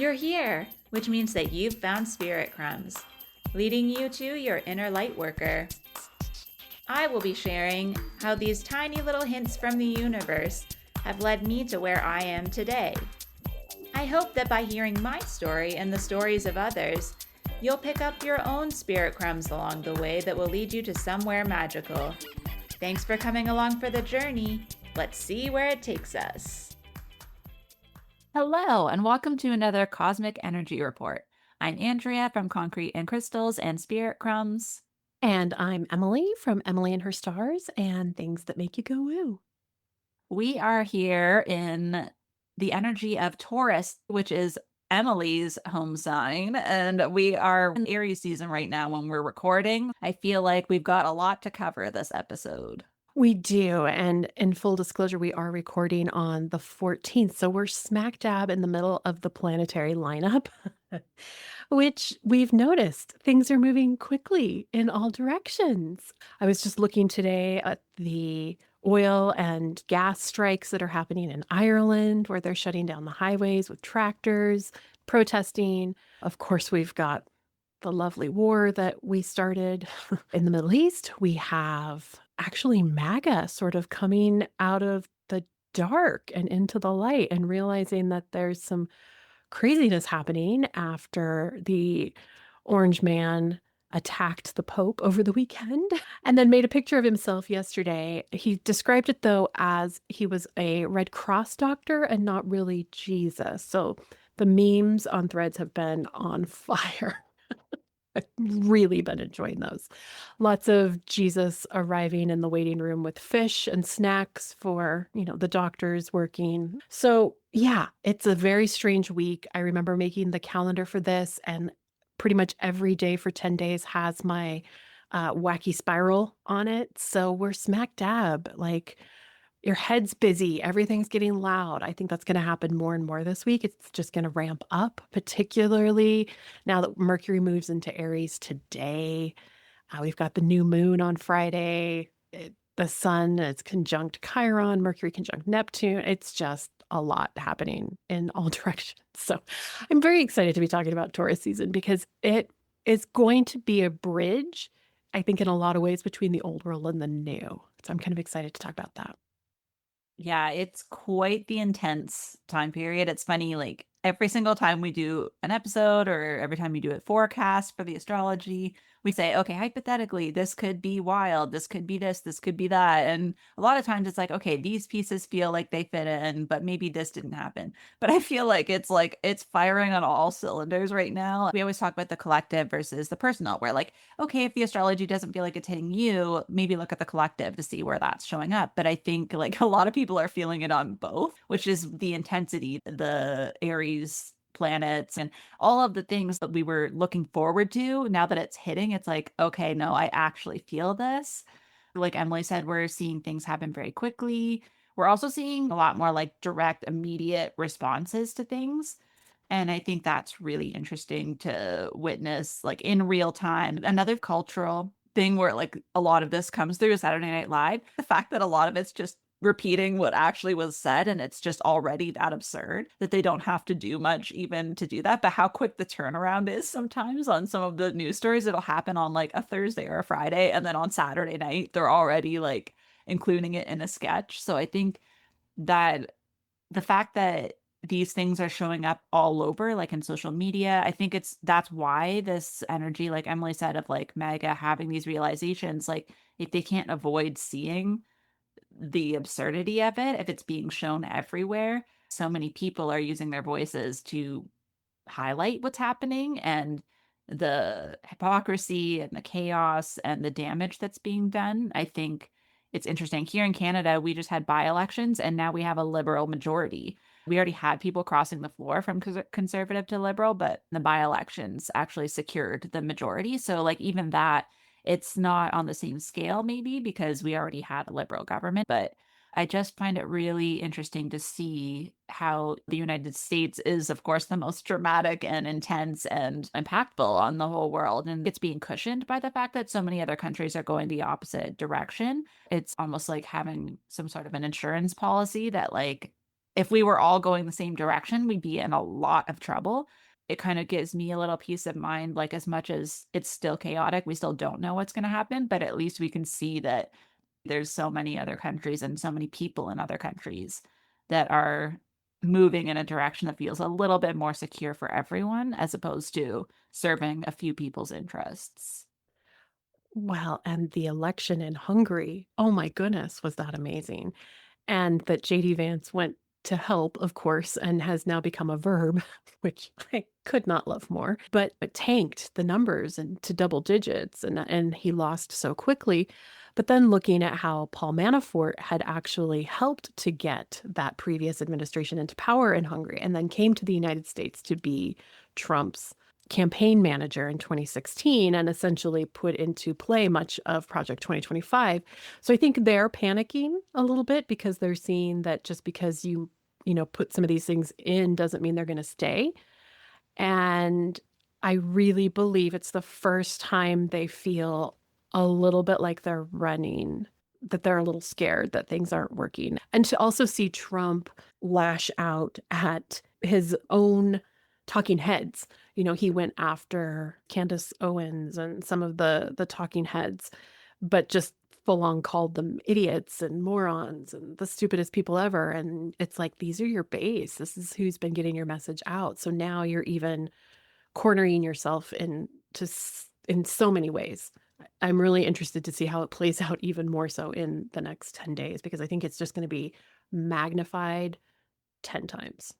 You're here, which means that you've found spirit crumbs, leading you to your inner light worker. I will be sharing how these tiny little hints from the universe have led me to where I am today. I hope that by hearing my story and the stories of others, you'll pick up your own spirit crumbs along the way that will lead you to somewhere magical. Thanks for coming along for the journey. Let's see where it takes us. Hello, and welcome to another Cosmic Energy Report. I'm Andrea from Concrete and Crystals and Spirit Crumbs. And I'm Emily from Emily and Her Stars and Things That Make You Go Woo. We are here in the energy of Taurus, which is Emily's home sign, and we are in Aries season right now when we're recording. I feel like we've got a lot to cover this episode. We do. And in full disclosure, we are recording on the 14th. So we're smack dab in the middle of the planetary lineup, which we've noticed things are moving quickly in all directions. I was just looking today at the oil and gas strikes that are happening in Ireland, where they're shutting down the highways with tractors, protesting. Of course, we've got the lovely war that we started in the Middle East. We have actually MAGA sort of coming out of the dark and into the light and realizing that there's some craziness happening after the orange man attacked the Pope over the weekend and then made a picture of himself yesterday. He described it, though, as he was a Red Cross doctor and not really Jesus. So the memes on Threads have been on fire. I've really been enjoying those. Lots of Jesus arriving in the waiting room with fish and snacks for, the doctors working. So, yeah, it's a very strange week. I remember making the calendar for this, and pretty much every day for 10 days has my wacky spiral on it. So we're smack dab. Like, your head's busy, everything's getting loud. I think that's gonna happen more and more this week. It's just gonna ramp up, particularly now that Mercury moves into Aries today. We've got the new moon on Friday. The sun is conjunct Chiron, Mercury conjunct Neptune. It's just a lot happening in all directions. So I'm very excited to be talking about Taurus season because it is going to be a bridge, I think, in a lot of ways between the old world and the new. So I'm kind of excited to talk about that. Yeah, it's quite the intense time period. It's funny, like every single time we do an episode or every time we do a forecast for the astrology, we say, okay, hypothetically, this could be wild, this could be this could be that. And a lot of times it's like, these pieces feel like they fit in, but maybe this didn't happen. But I feel like it's firing on all cylinders right now. We always talk about the collective versus the personal, where like, okay, if the astrology doesn't feel like it's hitting you, maybe look at the collective to see where that's showing up. But I think like a lot of people are feeling it on both, which is the intensity, the Aries planets and all of the things that we were looking forward to. Now that it's hitting, it's like, okay, no, I actually feel this. Like Emily said, we're seeing things happen very quickly. We're also seeing a lot more like direct, immediate responses to things. And I think that's really interesting to witness, like in real time. Another cultural thing where like a lot of this comes through is Saturday Night Live. The fact that a lot of it's just repeating what actually was said and it's just already that absurd that they don't have to do much even to do that. But how quick the turnaround is sometimes on some of the news stories, it'll happen on like a Thursday or a Friday. And then on Saturday night, they're already like including it in a sketch. So I think that the fact that these things are showing up all over, like in social media, I think that's why this energy, like Emily said, of like mega having these realizations, like if they can't avoid seeing the absurdity of it, if it's being shown everywhere, so many people are using their voices to highlight what's happening and the hypocrisy and the chaos and the damage that's being done. I think it's interesting. Here in Canada, we just had by-elections and now we have a liberal majority. We already had people crossing the floor from conservative to liberal, but the by-elections actually secured the majority. So like even that, it's not on the same scale maybe because we already had a liberal government, but I just find it really interesting to see how the United States is, of course, the most dramatic and intense and impactful on the whole world. And it's being cushioned by the fact that so many other countries are going the opposite direction. It's almost like having some sort of an insurance policy that, like, If we were all going the same direction, we'd be in a lot of trouble. It kind of gives me a little peace of mind, like as much as it's still chaotic, we still don't know what's going to happen, but at least we can see that there's so many other countries and so many people in other countries that are moving in a direction that feels a little bit more secure for everyone as opposed to serving a few people's interests. Well, and the election in Hungary, oh my goodness, was that amazing. And that JD Vance went to help, of course, and has now become a verb, which I could not love more, but it tanked the numbers and to double digits and he lost so quickly. But then looking at how Paul Manafort had actually helped to get that previous administration into power in Hungary and then came to the United States to be Trump's campaign manager in 2016 and essentially put into play much of Project 2025. So I think they're panicking a little bit because they're seeing that just because you put some of these things in doesn't mean they're going to stay. And I really believe it's the first time they feel a little bit like they're running, that they're a little scared that things aren't working. And to also see Trump lash out at his own talking heads. He went after Candace Owens and some of the talking heads, but just full on called them idiots and morons and the stupidest people ever. And it's like, these are your base. This is who's been getting your message out. So now you're even cornering yourself in so many ways. I'm really interested to see how it plays out even more so in the next 10 days, because I think it's just going to be magnified 10 times.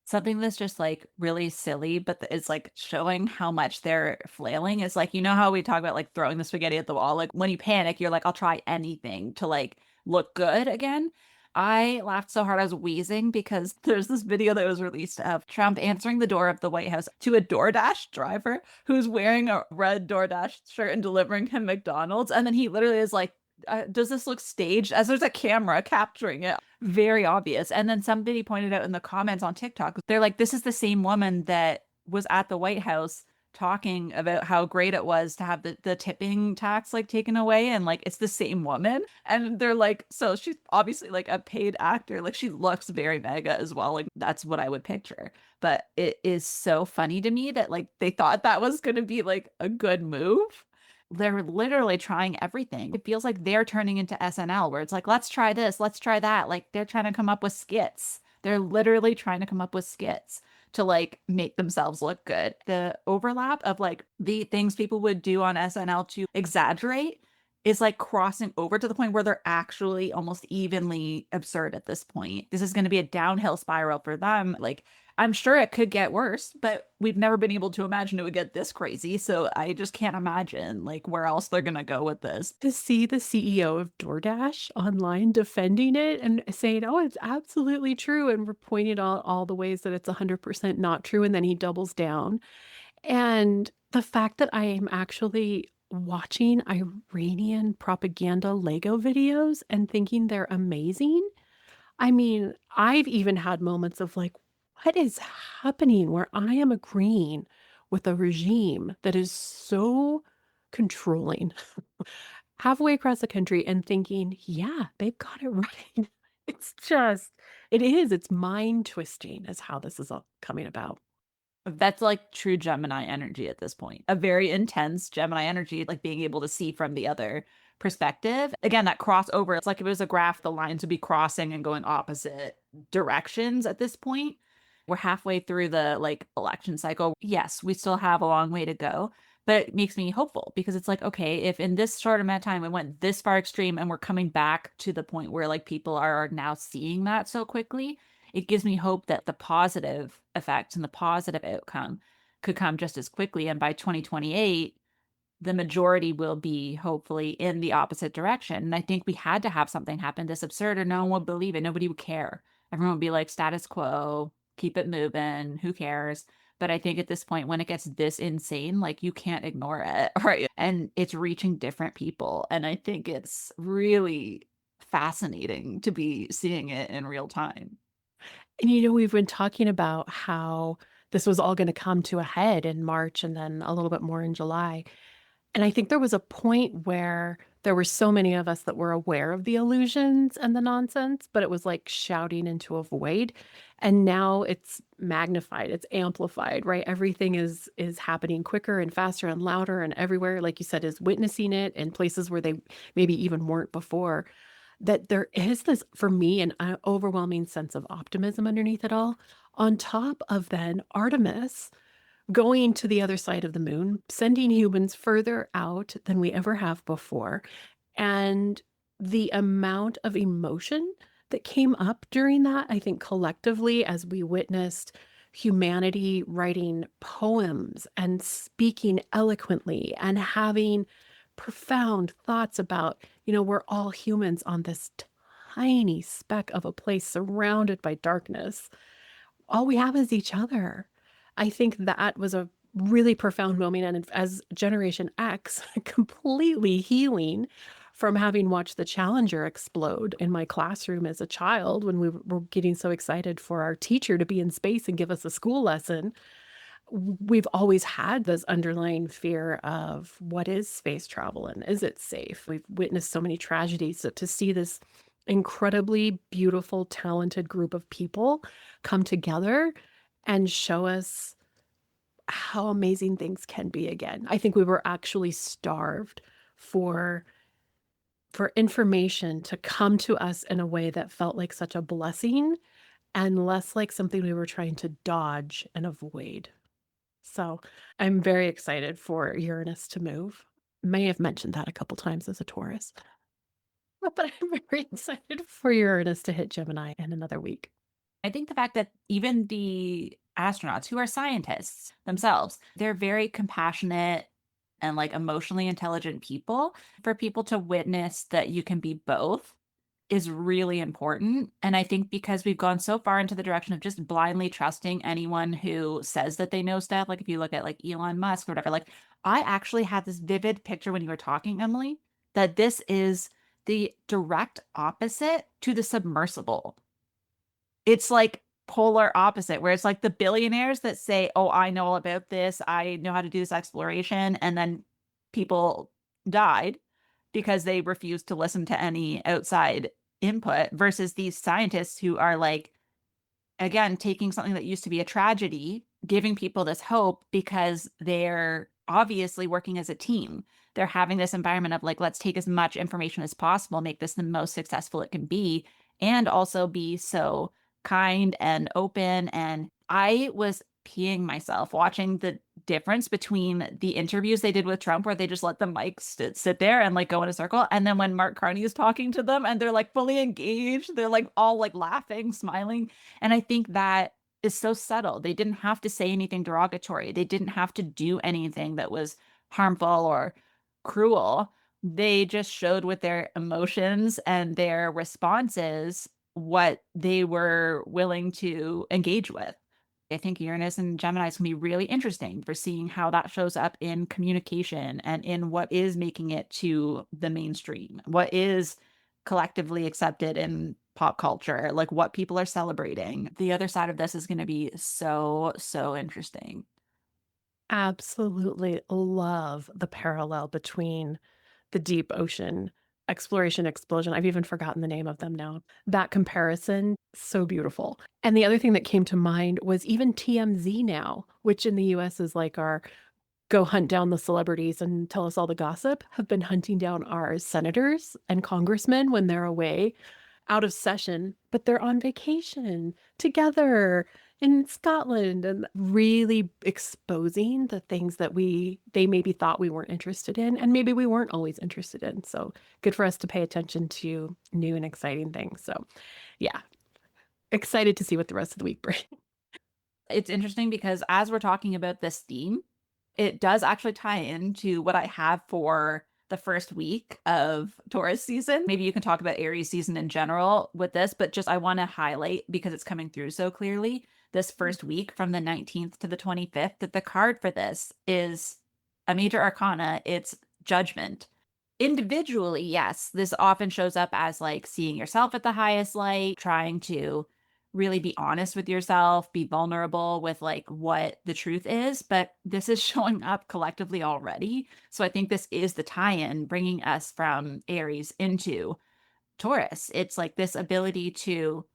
Something that's just like really silly, but is like showing how much they're flailing is like, you know how we talk about like throwing the spaghetti at the wall? Like when you panic, you're like, I'll try anything to like look good again. I laughed so hard I was wheezing because there's this video that was released of Trump answering the door of the White House to a DoorDash driver who's wearing a red DoorDash shirt and delivering him McDonald's. And then he literally is like, does this look staged? As there's a camera capturing it. Very obvious. And then somebody pointed out in the comments on TikTok, they're like, this is the same woman that was at the White House talking about how great it was to have the tipping tax like taken away. And like, it's the same woman. And they're like, so she's obviously like a paid actor. Like, she looks very mega as well. Like, that's what I would picture. But it is so funny to me that like they thought that was going to be like a good move. They're literally trying everything. It feels like they're turning into SNL where it's like, let's try this, let's try that. Like they're trying to come up with skits. They're literally trying to come up with skits to like make themselves look good. The overlap of like the things people would do on SNL to exaggerate is like crossing over to the point where they're actually almost evenly absurd at this point. This is going to be a downhill spiral for them. Like, I'm sure it could get worse, but we've never been able to imagine it would get this crazy. So I just can't imagine like where else they're gonna go with this. To see the CEO of DoorDash online defending it and saying, "Oh, it's absolutely true," and we're pointing out all the ways that it's 100% not true, and then he doubles down. And the fact that I am actually watching Iranian propaganda Lego videos and thinking they're amazing. I mean, I've even had moments of like, what is happening where I am agreeing with a regime that is so controlling halfway across the country and thinking, yeah, they've got it right. It's mind twisting, is how this is all coming about. That's like true Gemini energy at this point. A very intense Gemini energy, like being able to see from the other perspective. Again, that crossover, it's like if it was a graph, the lines would be crossing and going opposite directions at this point. We're halfway through the like election cycle. Yes, we still have a long way to go, but it makes me hopeful because it's like, okay, if in this short amount of time it went this far extreme and we're coming back to the point where like people are now seeing that so quickly, it gives me hope that the positive effects and the positive outcome could come just as quickly. And by 2028, the majority will be hopefully in the opposite direction. And I think we had to have something happen this absurd or no one would believe it. Nobody would care. Everyone would be like, status quo, keep it moving, who cares? But I think at this point, when it gets this insane, like you can't ignore it, right? And it's reaching different people. And I think it's really fascinating to be seeing it in real time. And we've been talking about how this was all going to come to a head in March and then a little bit more in July. And I think there was a point where There were so many of us that were aware of the illusions and the nonsense, but it was like shouting into a void. And now it's magnified, it's amplified, right? Everything is happening quicker and faster and louder, and everywhere, like you said, is witnessing it in places where they maybe even weren't before. That there is this, for me, an overwhelming sense of optimism underneath it all. On top of then Artemis going to the other side of the moon, sending humans further out than we ever have before. And the amount of emotion that came up during that, I think collectively, as we witnessed humanity writing poems and speaking eloquently and having profound thoughts about, we're all humans on this tiny speck of a place surrounded by darkness. All we have is each other. I think that was a really profound moment, and as Generation X, completely healing from having watched the Challenger explode in my classroom as a child when we were getting so excited for our teacher to be in space and give us a school lesson. We've always had this underlying fear of what is space travel and is it safe? We've witnessed so many tragedies. So to see this incredibly beautiful, talented group of people come together and show us how amazing things can be again. I think we were actually starved for information to come to us in a way that felt like such a blessing and less like something we were trying to dodge and avoid. So I'm very excited for Uranus to move. May have mentioned that a couple times as a Taurus, but I'm very excited for Uranus to hit Gemini in another week. I think the fact that even the astronauts who are scientists themselves, they're very compassionate and like emotionally intelligent people. For people to witness that you can be both is really important. And I think because we've gone so far into the direction of just blindly trusting anyone who says that they know stuff, like if you look at like Elon Musk or whatever, like I actually had this vivid picture when you were talking, Emily, that this is the direct opposite to the submersible. It's like polar opposite, where it's like the billionaires that say, "Oh, I know all about this. I know how to do this exploration." And then people died because they refused to listen to any outside input versus these scientists who are like, again, taking something that used to be a tragedy, giving people this hope because they're obviously working as a team. They're having this environment of like, let's take as much information as possible, make this the most successful it can be, and also be so kind and open. And I was peeing myself watching the difference between the interviews they did with Trump, where they just let the mics sit there and like go in a circle. And then when Mark Carney is talking to them and they're like fully engaged, they're like all like laughing, smiling. And I think that is so subtle. They didn't have to say anything derogatory. They didn't have to do anything that was harmful or cruel. They just showed with their emotions and their responses what they were willing to engage with. I think Uranus and Gemini is going to be really interesting for seeing how that shows up in communication and in what is making it to the mainstream, what is collectively accepted in pop culture, like what people are celebrating. The other side of this is going to be so, so interesting. Absolutely love the parallel between the deep ocean exploration, explosion. I've even forgotten the name of them now. That comparison, so beautiful. And the other thing that came to mind was even TMZ now, which in the US is like our go hunt down the celebrities and tell us all the gossip, have been hunting down our senators and congressmen when they're away out of session, but they're on vacation together in Scotland and really exposing the things that they maybe thought we weren't interested in and maybe we weren't always interested in. So good for us to pay attention to new and exciting things. So yeah, excited to see what the rest of the week brings. It's interesting because as we're talking about this theme, it does actually tie into what I have for the first week of Taurus season. Maybe you can talk about Aries season in general with this, but just I want to highlight because it's coming through so clearly this first week from the 19th to the 25th that the card for this is a major arcana. It's judgment. Individually, yes, this often shows up as like seeing yourself at the highest light, trying to really be honest with yourself, be vulnerable with like what the truth is. But this is showing up collectively already. So I think this is the tie-in bringing us from Aries into Taurus. It's like this ability to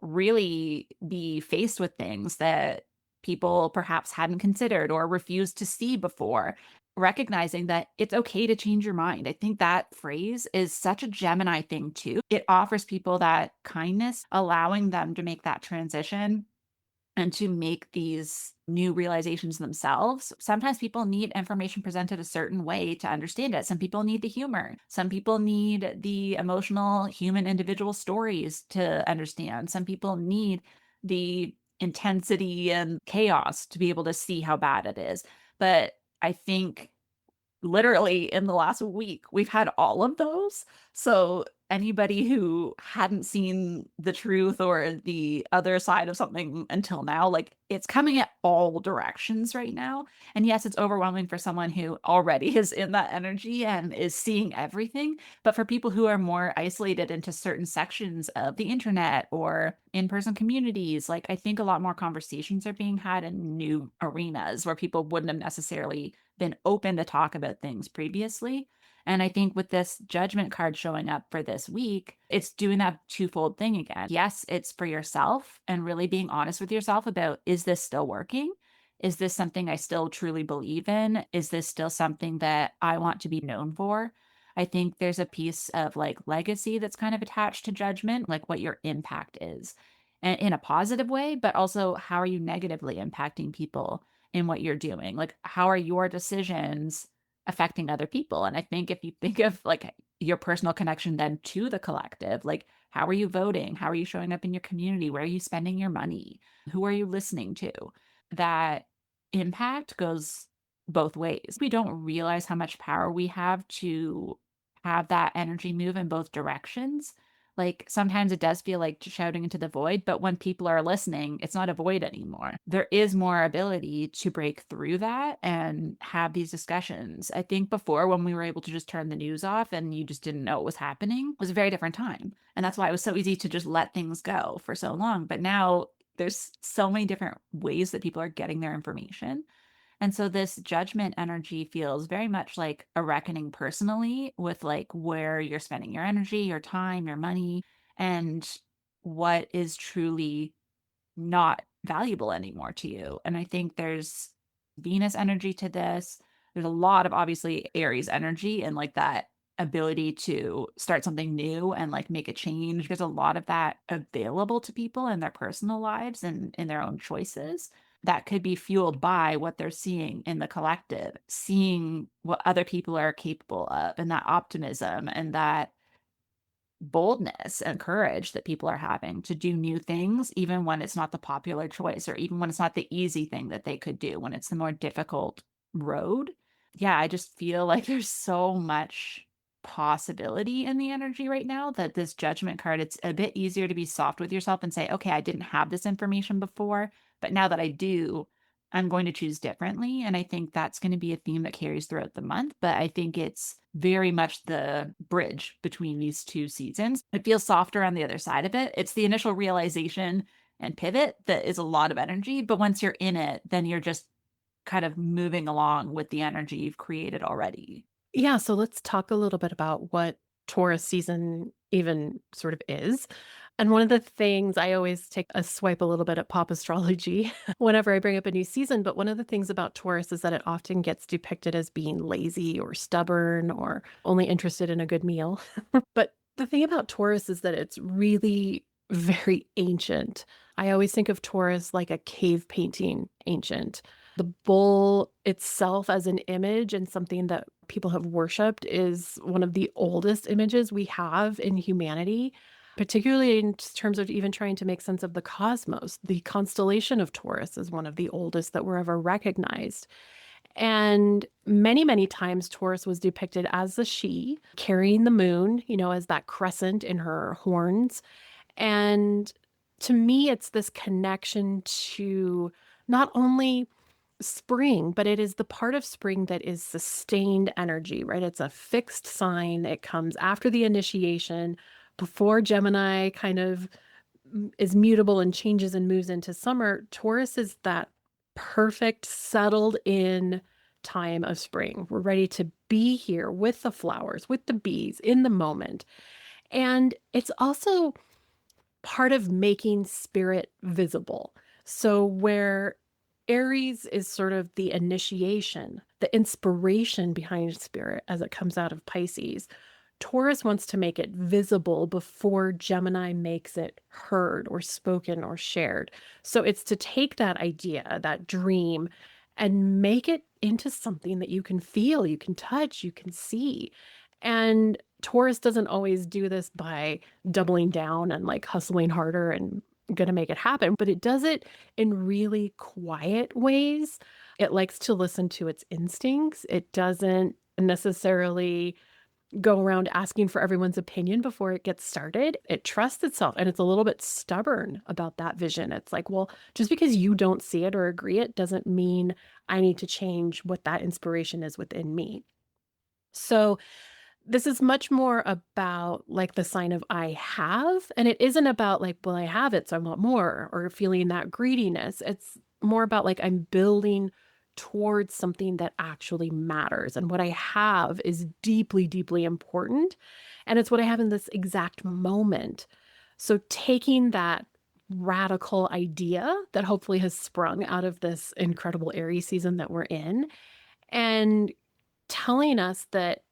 really be faced with things that people perhaps hadn't considered or refused to see before, recognizing that it's okay to change your mind. I think that phrase is such a Gemini thing too. It offers people that kindness, allowing them to make that transition and to make these new realizations themselves. Sometimes people need information presented a certain way to understand it. Some people need the humor. Some people need the emotional, human, individual stories to understand. Some people need the intensity and chaos to be able to see how bad it is. But I think literally in the last week, we've had all of those. So anybody who hadn't seen the truth or the other side of something until now, like it's coming at all directions right now. And yes, it's overwhelming for someone who already is in that energy and is seeing everything. But for people who are more isolated into certain sections of the internet or in-person communities, like I think a lot more conversations are being had in new arenas where people wouldn't have necessarily been open to talk about things previously. And I think with this judgment card showing up for this week, it's doing that twofold thing again. Yes, it's for yourself and really being honest with yourself about, is this still working? Is this something I still truly believe in? Is this still something that I want to be known for? I think there's a piece of like legacy that's kind of attached to judgment, like what your impact is, and in a positive way, but also how are you negatively impacting people in what you're doing? Like, how are your decisions affecting other people? And I think if you think of like your personal connection then to the collective, like, how are you voting? How are you showing up in your community? Where are you spending your money? Who are you listening to? That impact goes both ways. We don't realize how much power we have to have that energy move in both directions. Like sometimes it does feel like shouting into the void, but when people are listening, it's not a void anymore. There is more ability to break through that and have these discussions. I think before, when we were able to just turn the news off and you just didn't know what was happening, it was a very different time. And that's why it was so easy to just let things go for so long. But now there's so many different ways that people are getting their information. And so this judgment energy feels very much like a reckoning personally with like where you're spending your energy, your time, your money, and what is truly not valuable anymore to you. And I think there's Venus energy to this. There's a lot of obviously Aries energy and like that ability to start something new and like make a change. There's a lot of that available to people in their personal lives and in their own choices that could be fueled by what they're seeing in the collective, seeing what other people are capable of, and that optimism and that boldness and courage that people are having to do new things, even when it's not the popular choice or even when it's not the easy thing that they could do, when it's the more difficult road. Yeah, I just feel like there's so much possibility in the energy right now that this judgment card, it's a bit easier to be soft with yourself and say, okay, I didn't have this information before, but now that I do, I'm going to choose differently. And I think that's going to be a theme that carries throughout the month. But I think it's very much the bridge between these two seasons. It feels softer on the other side of it. It's the initial realization and pivot that is a lot of energy. But once you're in it, then you're just kind of moving along with the energy you've created already. Yeah, so let's talk a little bit about what Taurus season even sort of is. And one of the things I always take a swipe a little bit at pop astrology whenever I bring up a new season, but one of the things about Taurus is that it often gets depicted as being lazy or stubborn or only interested in a good meal. But the thing about Taurus is that it's really very ancient. I always think of Taurus like a cave painting ancient. The bull itself as an image and something that people have worshipped is one of the oldest images we have in humanity, particularly in terms of even trying to make sense of the cosmos. The constellation of Taurus is one of the oldest that were ever recognized. And many, many times Taurus was depicted as a she carrying the moon, as that crescent in her horns. And to me, it's this connection to not only spring, but it is the part of spring that is sustained energy, right? It's a fixed sign. It comes after the initiation, before Gemini kind of is mutable and changes and moves into summer, Taurus is that perfect, settled in time of spring. We're ready to be here with the flowers, with the bees in the moment. And it's also part of making spirit visible. So, where Aries is sort of the initiation, the inspiration behind spirit as it comes out of Pisces, Taurus wants to make it visible before Gemini makes it heard or spoken or shared. So it's to take that idea, that dream, and make it into something that you can feel, you can touch, you can see. And Taurus doesn't always do this by doubling down and like hustling harder and going to make it happen, but it does it in really quiet ways. It likes to listen to its instincts. It doesn't necessarily go around asking for everyone's opinion before it gets started. It trusts itself and it's a little bit stubborn about that vision. It's like, well, just because you don't see it or agree it doesn't mean I need to change what that inspiration is within me. So this is much more about like the sign of I have, and it isn't about like, well, I have it, so I want more, or feeling that greediness. It's more about like I'm building towards something that actually matters. And what I have is deeply, deeply important. And it's what I have in this exact moment. So taking that radical idea that hopefully has sprung out of this incredible Aries season that we're in and telling us that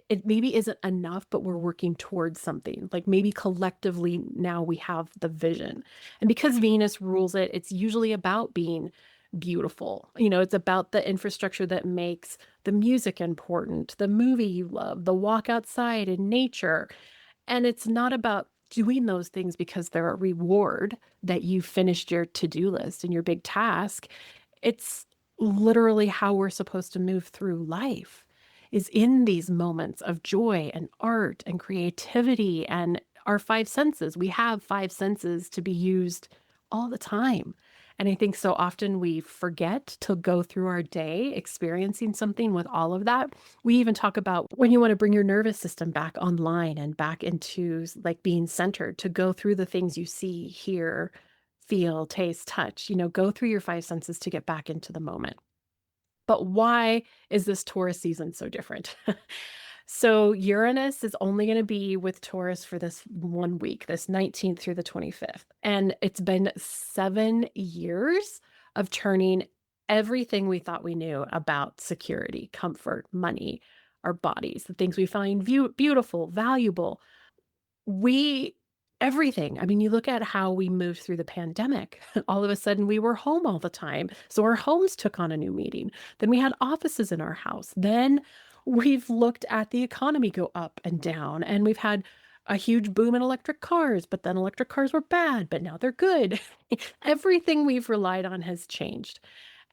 it maybe isn't enough, but we're working towards something. Like maybe collectively now we have the vision. And because Venus rules it, it's usually about being beautiful. You know, it's about the infrastructure that makes the music important, the movie you love, the walk outside in nature. And it's not about doing those things because they're a reward that you finished your to-do list and your big task. It's literally how we're supposed to move through life is in these moments of joy and art and creativity and our five senses. We have five senses to be used all the time. And I think so often we forget to go through our day experiencing something with all of that. We even talk about when you want to bring your nervous system back online and back into like being centered, to go through the things you see, hear, feel, taste, touch, go through your five senses to get back into the moment. But why is this Taurus season so different? So Uranus is only going to be with Taurus for this 1 week, this 19th through the 25th. And it's been 7 years of turning everything we thought we knew about security, comfort, money, our bodies, the things we find beautiful, valuable, we everything. I mean, you look at how we moved through the pandemic. All of a sudden, we were home all the time. So our homes took on a new meaning. Then we had offices in our house. Then we've looked at the economy go up and down, and we've had a huge boom in electric cars, but then electric cars were bad, but now they're good. Everything we've relied on has changed.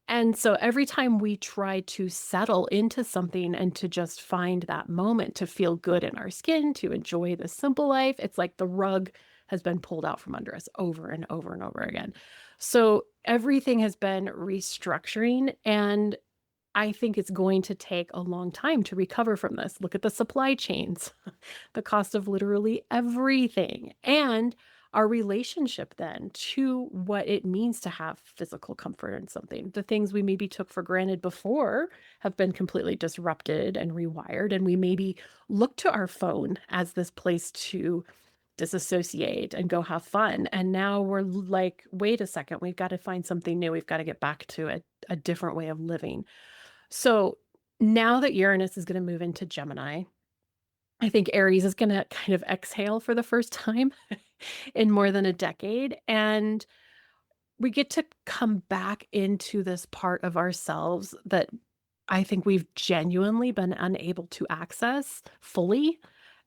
And so every time we try to settle into something and to just find that moment to feel good in our skin, to enjoy the simple life, it's like the rug has been pulled out from under us over and over and over again. So everything has been restructuring. And I think it's going to take a long time to recover from this. Look at the supply chains, the cost of literally everything, and our relationship then to what it means to have physical comfort in something. The things we maybe took for granted before have been completely disrupted and rewired. And we maybe look to our phone as this place to disassociate and go have fun. And now we're like, wait a second, we've got to find something new. We've got to get back to a different way of living. So now that Uranus is going to move into Gemini, I think Aries is going to kind of exhale for the first time in more than a decade. And we get to come back into this part of ourselves that I think we've genuinely been unable to access fully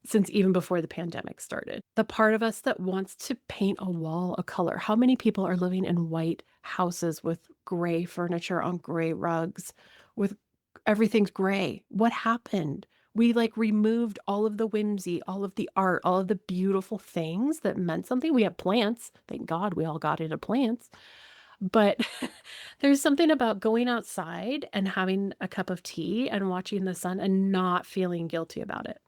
since even before the pandemic started. The part of us that wants to paint a wall a color. How many people are living in white houses with gray furniture on gray rugs, with everything's gray? What happened? We like removed all of the whimsy, all of the art, all of the beautiful things that meant something. We have plants. Thank God we all got into plants. But there's something about going outside and having a cup of tea and watching the sun and not feeling guilty about it.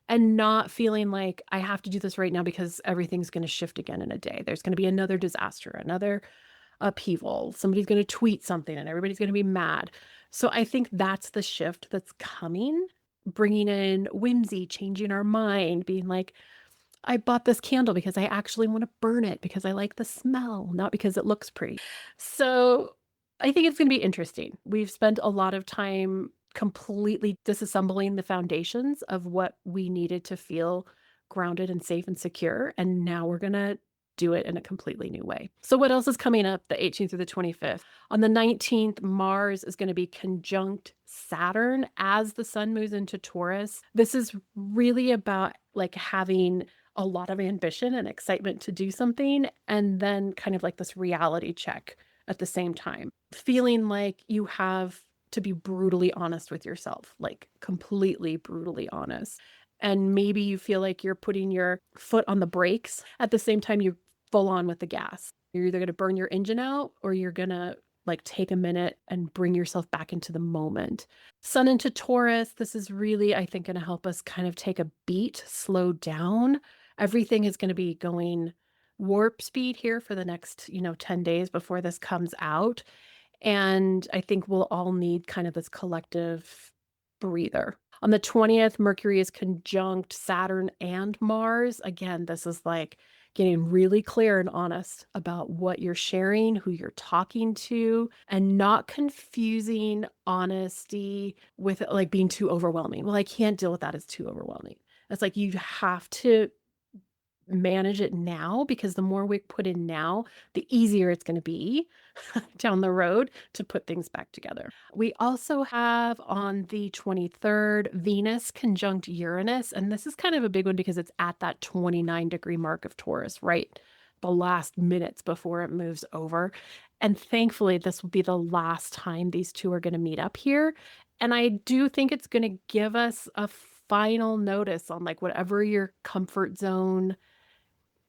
and not feeling like I have to do this right now because everything's going to shift again in a day. There's going to be another disaster, another upheaval. Somebody's going to tweet something and everybody's going to be mad. So I think that's the shift that's coming, bringing in whimsy, changing our mind, being like, I bought this candle because I actually want to burn it because I like the smell, not because it looks pretty. So I think it's going to be interesting. We've spent a lot of time completely disassembling the foundations of what we needed to feel grounded and safe and secure. And now we're going to do it in a completely new way. So, what else is coming up the 18th through the 25th? On the 19th, Mars is going to be conjunct Saturn as the sun moves into Taurus. This is really about like having a lot of ambition and excitement to do something, and then kind of like this reality check at the same time. Feeling like you have to be brutally honest with yourself, like completely brutally honest. And maybe you feel like you're putting your foot on the brakes at the same time you're full on with the gas. You're either going to burn your engine out or you're going to like take a minute and bring yourself back into the moment. Sun into Taurus, this is really, I think, going to help us kind of take a beat, slow down. Everything is going to be going warp speed here for the next, 10 days before this comes out. And I think we'll all need kind of this collective breather. On the 20th, Mercury is conjunct Saturn and Mars. Again, this is like getting really clear and honest about what you're sharing, who you're talking to, and not confusing honesty with like being too overwhelming. Well, I can't deal with that. It's too overwhelming. It's like you have to manage it now, because the more we put in now, the easier it's going to be down the road to put things back together. We also have on the 23rd, Venus conjunct Uranus. And this is kind of a big one because it's at that 29-degree mark of Taurus, right? The last minutes before it moves over. And thankfully, this will be the last time these two are going to meet up here. And I do think it's going to give us a final notice on like whatever your comfort zone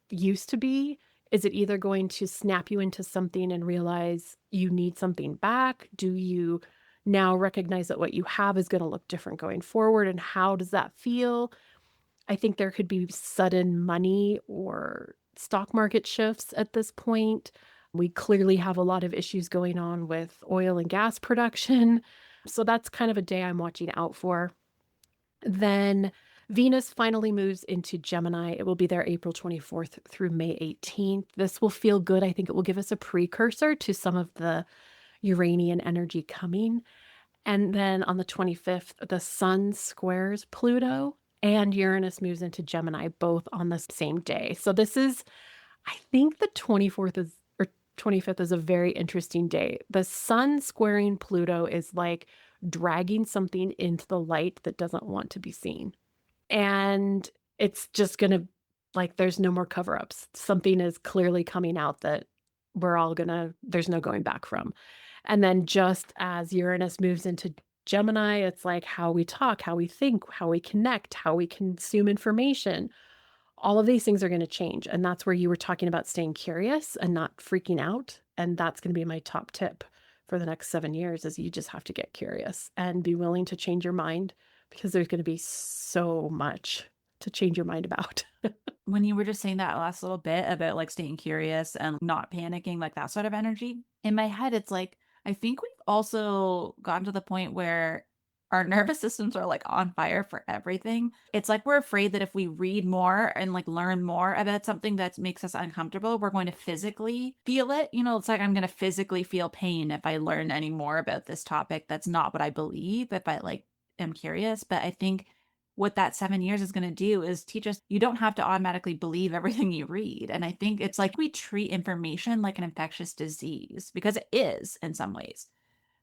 used to be. Is it either going to snap you into something and realize you need something back? Do you now recognize that what you have is going to look different going forward? And how does that feel? I think there could be sudden money or stock market shifts at this point. We clearly have a lot of issues going on with oil and gas production. So that's kind of a day I'm watching out for. Then Venus finally moves into Gemini. It will be there April 24th through May 18th. This will feel good. I think it will give us a precursor to some of the Uranian energy coming. And then on the 25th, the Sun squares Pluto and Uranus moves into Gemini, both on the same day. So this is, I think the 24th is, or 25th is a very interesting day. The Sun squaring Pluto is like dragging something into the light that doesn't want to be seen. And it's just going to, like, there's no more cover ups. Something is clearly coming out that there's no going back from. And then just as Uranus moves into Gemini, it's like how we talk, how we think, how we connect, how we consume information. All of these things are going to change. And that's where you were talking about staying curious and not freaking out. And that's going to be my top tip for the next 7 years is you just have to get curious and be willing to change your mind, because there's going to be so much to change your mind about. When you were just saying that last little bit about like staying curious and not panicking, like that sort of energy, in my head, it's like, I think we've also gotten to the point where our nervous systems are like on fire for everything. It's like we're afraid that if we read more and like learn more about something that makes us uncomfortable, we're going to physically feel it. It's like I'm going to physically feel pain if I learn any more about this topic. That's not what I believe if I like am curious. But I think what that 7 years is going to do is teach us you don't have to automatically believe everything you read. And I think it's like we treat information like an infectious disease, because it is in some ways.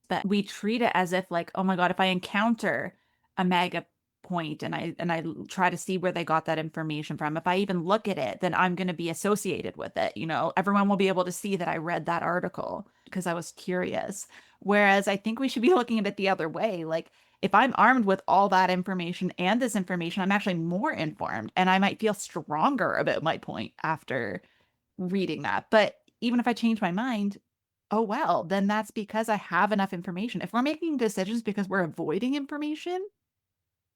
But we treat it as if like, oh my God, if I encounter a mega point and I try to see where they got that information from, if I even look at it, then I'm going to be associated with it. Everyone will be able to see that I read that article because I was curious. Whereas I think we should be looking at it the other way. Like, if I'm armed with all that information and this information, I'm actually more informed and I might feel stronger about my point after reading that. But even if I change my mind, oh, well, then that's because I have enough information. If we're making decisions because we're avoiding information,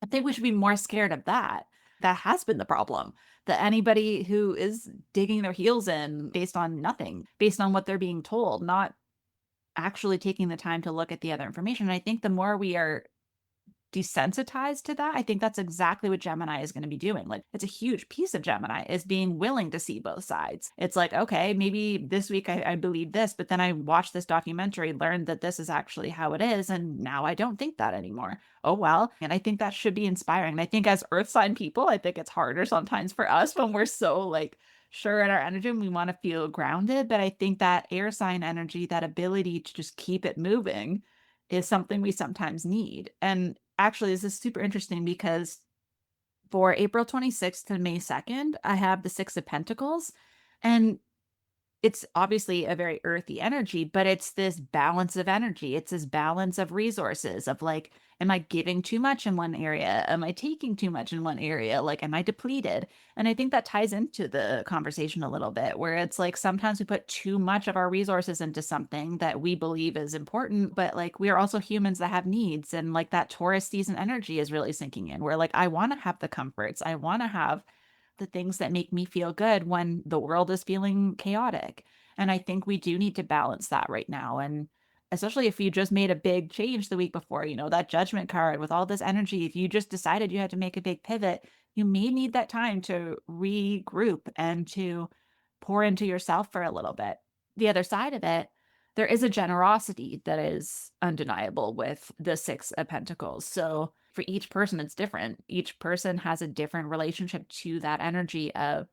I think we should be more scared of that. That has been the problem. That anybody who is digging their heels in based on nothing, based on what they're being told, not actually taking the time to look at the other information. And I think the more we are desensitized to that, I think that's exactly what Gemini is going to be doing. Like, it's a huge piece of Gemini is being willing to see both sides. It's like, okay, maybe this week I believe this, but then I watched this documentary, learned that this is actually how it is, and now I don't think that anymore. Oh well. And I think that should be inspiring. And I think as earth sign people, I think it's harder sometimes for us when we're so like sure in our energy and we want to feel grounded. But I think that air sign energy, that ability to just keep it moving, is something we sometimes need. And actually, this is super interesting because for April 26th to May 2nd, I have the Six of Pentacles. And it's obviously a very earthy energy, but it's this balance of energy. It's this balance of resources of like, am I giving too much in one area? Am I taking too much in one area? Like, am I depleted? And I think that ties into the conversation a little bit, where it's like sometimes we put too much of our resources into something that we believe is important, but like we are also humans that have needs. And like that Taurus season energy is really sinking in, where like I want to have the comforts, I want to have the things that make me feel good when the world is feeling chaotic. And I think we do need to balance that right now. And especially if you just made a big change the week before, that judgment card with all this energy, if you just decided you had to make a big pivot, you may need that time to regroup and to pour into yourself for a little bit. The other side of it, there is a generosity that is undeniable with the Six of Pentacles. So for each person, it's different. Each person has a different relationship to that energy of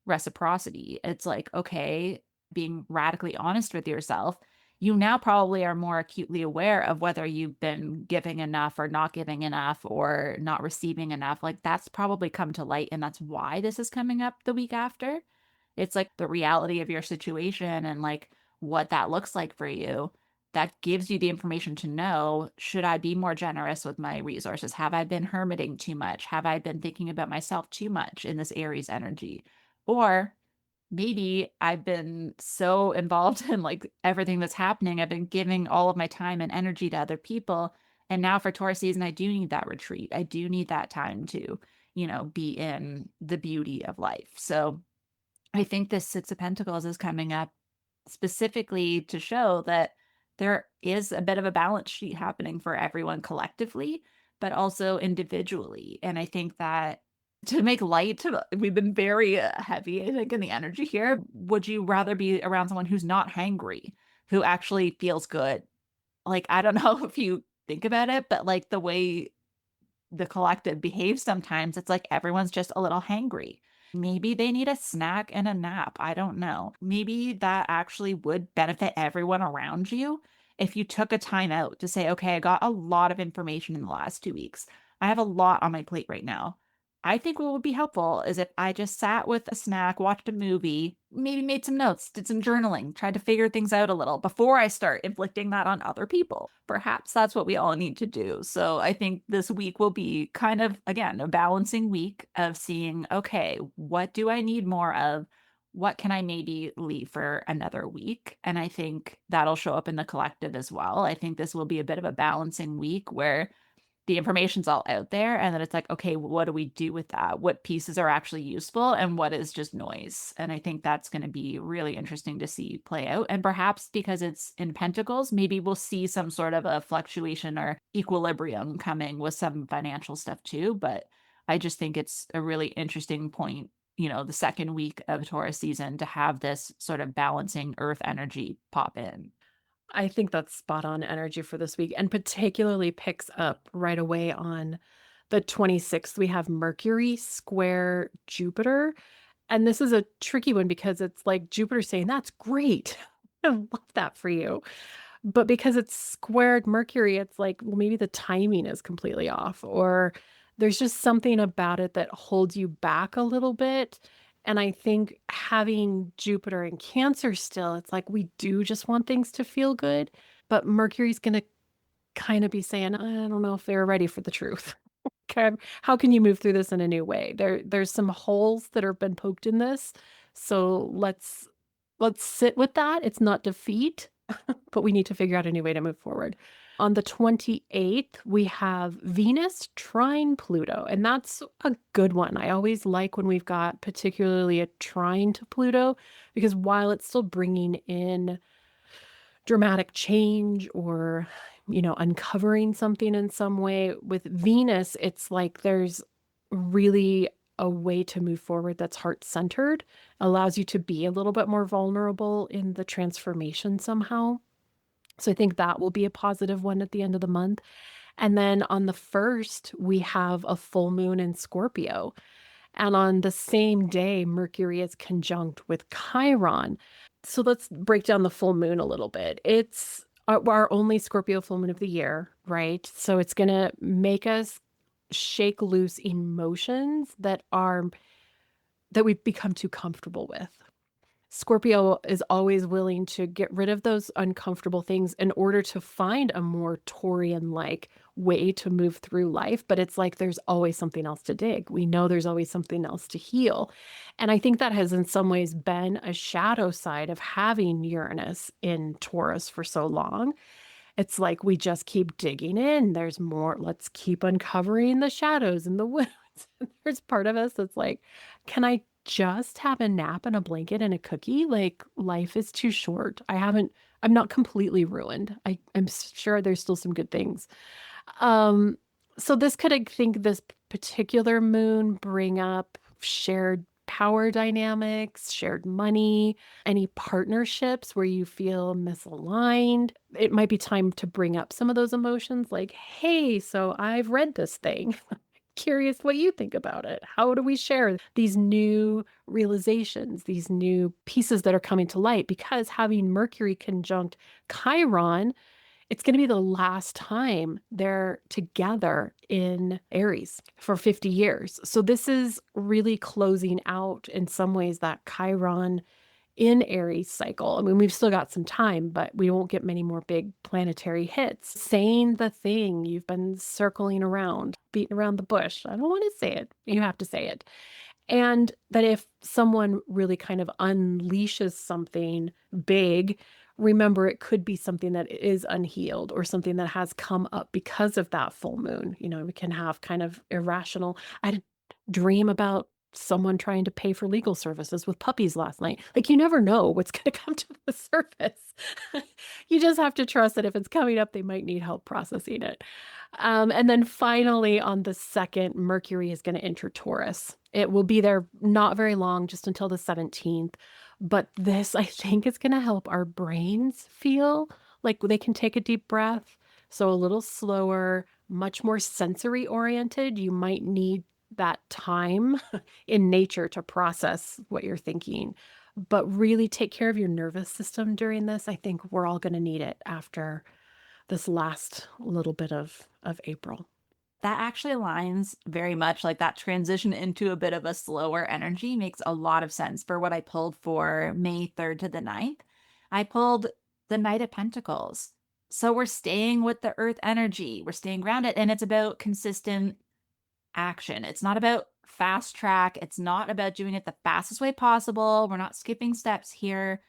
reciprocity. It's like, okay, being radically honest with yourself, you now probably are more acutely aware of whether you've been giving enough or not giving enough or not receiving enough. Like that's probably come to light. And that's why this is coming up the week after. It's like the reality of your situation and like what that looks like for you. That gives you the information to know, should I be more generous with my resources? Have I been hermiting too much? Have I been thinking about myself too much in this Aries energy? Or maybe I've been so involved in like everything that's happening. I've been giving all of my time and energy to other people. And now for Taurus season, I do need that retreat. I do need that time to, be in the beauty of life. So I think this Six of Pentacles is coming up specifically to show that there is a bit of a balance sheet happening for everyone collectively, but also individually. And I think that to make light, we've been very heavy, I think, in the energy here. Would you rather be around someone who's not hangry, who actually feels good? Like, I don't know if you think about it, but like the way the collective behaves sometimes, it's like everyone's just a little hangry. Maybe they need a snack and a nap. I don't know. Maybe that actually would benefit everyone around you if you took a time out to say, okay, I got a lot of information in the last 2 weeks. I have a lot on my plate right now. I think what would be helpful is if I just sat with a snack, watched a movie, maybe made some notes, did some journaling, tried to figure things out a little before I start inflicting that on other people. Perhaps that's what we all need to do. So I think this week will be kind of, again, a balancing week of seeing, okay, what do I need more of? What can I maybe leave for another week? And I think that'll show up in the collective as well. I think this will be a bit of a balancing week where the information's all out there and then it's like, okay, what do we do with that? What pieces are actually useful and what is just noise? And I think that's going to be really interesting to see play out. And perhaps because it's in pentacles, maybe we'll see some sort of a fluctuation or equilibrium coming with some financial stuff too. But I just think it's a really interesting point, the second week of Taurus season, to have this sort of balancing earth energy pop in. I think that's spot on energy for this week, and particularly picks up right away on the 26th. We have Mercury square Jupiter. And this is a tricky one because it's like Jupiter saying, that's great. I love that for you. But because it's squared Mercury, it's like, well, maybe the timing is completely off, or there's just something about it that holds you back a little bit. And I think having Jupiter in Cancer still, it's like we do just want things to feel good, but Mercury's going to kind of be saying, I don't know if they're ready for the truth. Okay, how can you move through this in a new way? There's some holes that have been poked in this. So let's sit with that. It's not defeat, but we need to figure out a new way to move forward. On the 28th, we have Venus trine Pluto, and that's a good one. I always like when we've got particularly a trine to Pluto, because while it's still bringing in dramatic change or, uncovering something in some way, with Venus, it's like there's really a way to move forward that's heart-centered, allows you to be a little bit more vulnerable in the transformation somehow. So I think that will be a positive one at the end of the month. And then on the 1st, we have a full moon in Scorpio. And on the same day, Mercury is conjunct with Chiron. So let's break down the full moon a little bit. It's our only Scorpio full moon of the year, right? So it's going to make us shake loose emotions that we've become too comfortable with. Scorpio is always willing to get rid of those uncomfortable things in order to find a more Taurian-like way to move through life. But it's like there's always something else to dig. We know there's always something else to heal. And I think that has in some ways been a shadow side of having Uranus in Taurus for so long. It's like we just keep digging in. There's more. Let's keep uncovering the shadows and the wounds. There's part of us that's like, can I just have a nap and a blanket and a cookie? Like, life is too short. I'm not completely ruined. I'm sure there's still some good things. Um, so I think this particular moon bring up shared power dynamics, shared money, any partnerships where you feel misaligned. It might be time to bring up some of those emotions like, hey, so I've read this thing. Curious what you think about it. How do we share these new realizations, these new pieces that are coming to light? Because having Mercury conjunct Chiron, it's going to be the last time they're together in Aries for 50 years. So this is really closing out in some ways that Chiron in Aries cycle. I mean, we've still got some time, but we won't get many more big planetary hits. Saying the thing you've been circling around, beating around the bush. I don't want to say it. You have to say it. And that if someone really kind of unleashes something big, remember it could be something that is unhealed or something that has come up because of that full moon. We can have kind of irrational. I had a dream about someone trying to pay for legal services with puppies last night. Like, you never know what's going to come to the surface. You just have to trust that if it's coming up, they might need help processing it. And then finally, on the 2nd, Mercury is going to enter Taurus. It will be there not very long, just until the 17th. But this, I think, is going to help our brains feel like they can take a deep breath. So a little slower, much more sensory oriented. You might need that time in nature to process what you're thinking, but really take care of your nervous system during this. I think we're all going to need it after this last little bit of April. That actually aligns very much, like that transition into a bit of a slower energy makes a lot of sense for what I pulled for May 3rd to the 9th. I pulled the Knight of Pentacles. So we're staying with the earth energy. We're staying grounded, and it's about consistent action. It's not about fast track. It's not about doing it the fastest way possible. We're not skipping steps here.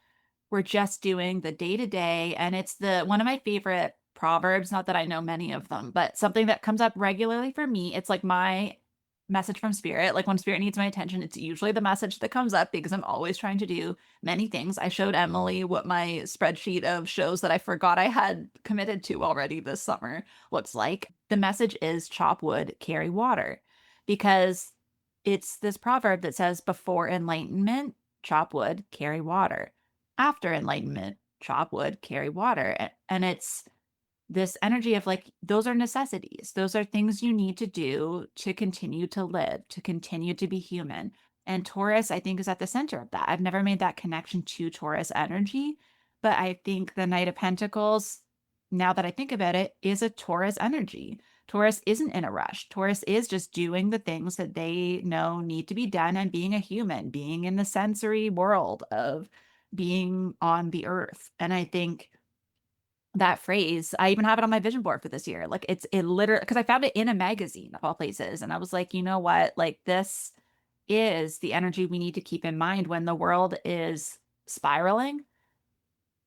We're just doing the day to day. And it's one of my favorite proverbs, not that I know many of them, but something that comes up regularly for me. It's like my message from spirit. Like when spirit needs my attention, it's usually the message that comes up because I'm always trying to do many things. I showed Emily what my spreadsheet of shows that I forgot I had committed to already this summer looks like. The message is chop wood, carry water, because it's this proverb that says before enlightenment, chop wood, carry water. After enlightenment, chop wood, carry water. And it's this energy of like, those are necessities. Those are things you need to do to continue to live, to continue to be human. And Taurus, I think, is at the center of that. I've never made that connection to Taurus energy, but I think the Knight of Pentacles, now that I think about it, is a Taurus energy. Taurus isn't in a rush. Taurus is just doing the things that they know need to be done and being a human, being in the sensory world of being on the earth. And I think that phrase, I even have it on my vision board for this year. Like it literally, because I found it in a magazine of all places. And I was like, you know what? Like this is the energy we need to keep in mind when the world is spiraling.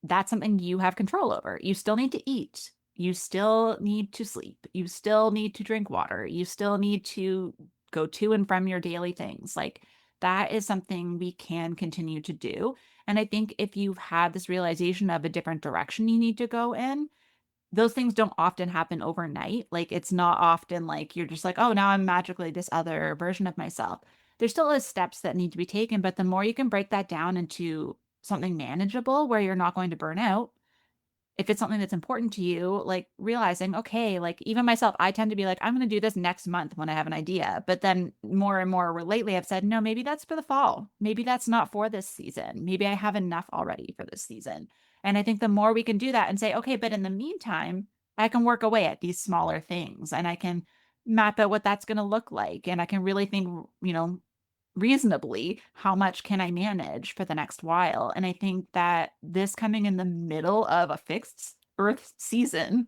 That's something you have control over. You still need to eat. You still need to sleep. You still need to drink water. You still need to go to and from your daily things. Like that is something we can continue to do. And I think if you've had this realization of a different direction you need to go in, those things don't often happen overnight. Like it's not often like you're just like, oh, now I'm magically this other version of myself. There still is steps that need to be taken, but the more you can break that down into something manageable where you're not going to burn out, if it's something that's important to you, like realizing, okay, like even myself, I tend to be like, I'm going to do this next month when I have an idea. But then more and more lately, I've said, no, maybe that's for the fall. Maybe that's not for this season. Maybe I have enough already for this season. And I think the more we can do that and say, okay, but in the meantime, I can work away at these smaller things and I can map out what that's going to look like. And I can really think, reasonably, how much can I manage for the next while? And I think that this coming in the middle of a fixed Earth season,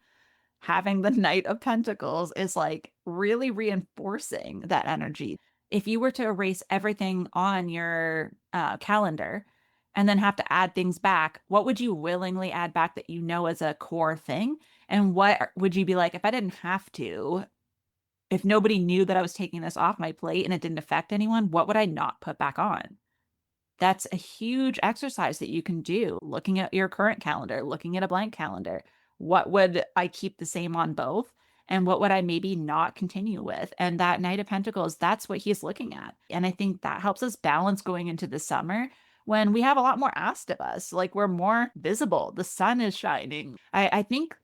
having the Knight of Pentacles is like really reinforcing that energy. If you were to erase everything on your calendar and then have to add things back, what would you willingly add back that you know is a core thing? And what would you be like, if I didn't have to, if nobody knew that I was taking this off my plate and it didn't affect anyone, what would I not put back on? That's a huge exercise that you can do. Looking at your current calendar, looking at a blank calendar. What would I keep the same on both? And what would I maybe not continue with? And that Knight of Pentacles, that's what he's looking at. And I think that helps us balance going into the summer when we have a lot more asked of us. Like we're more visible. The sun is shining. I think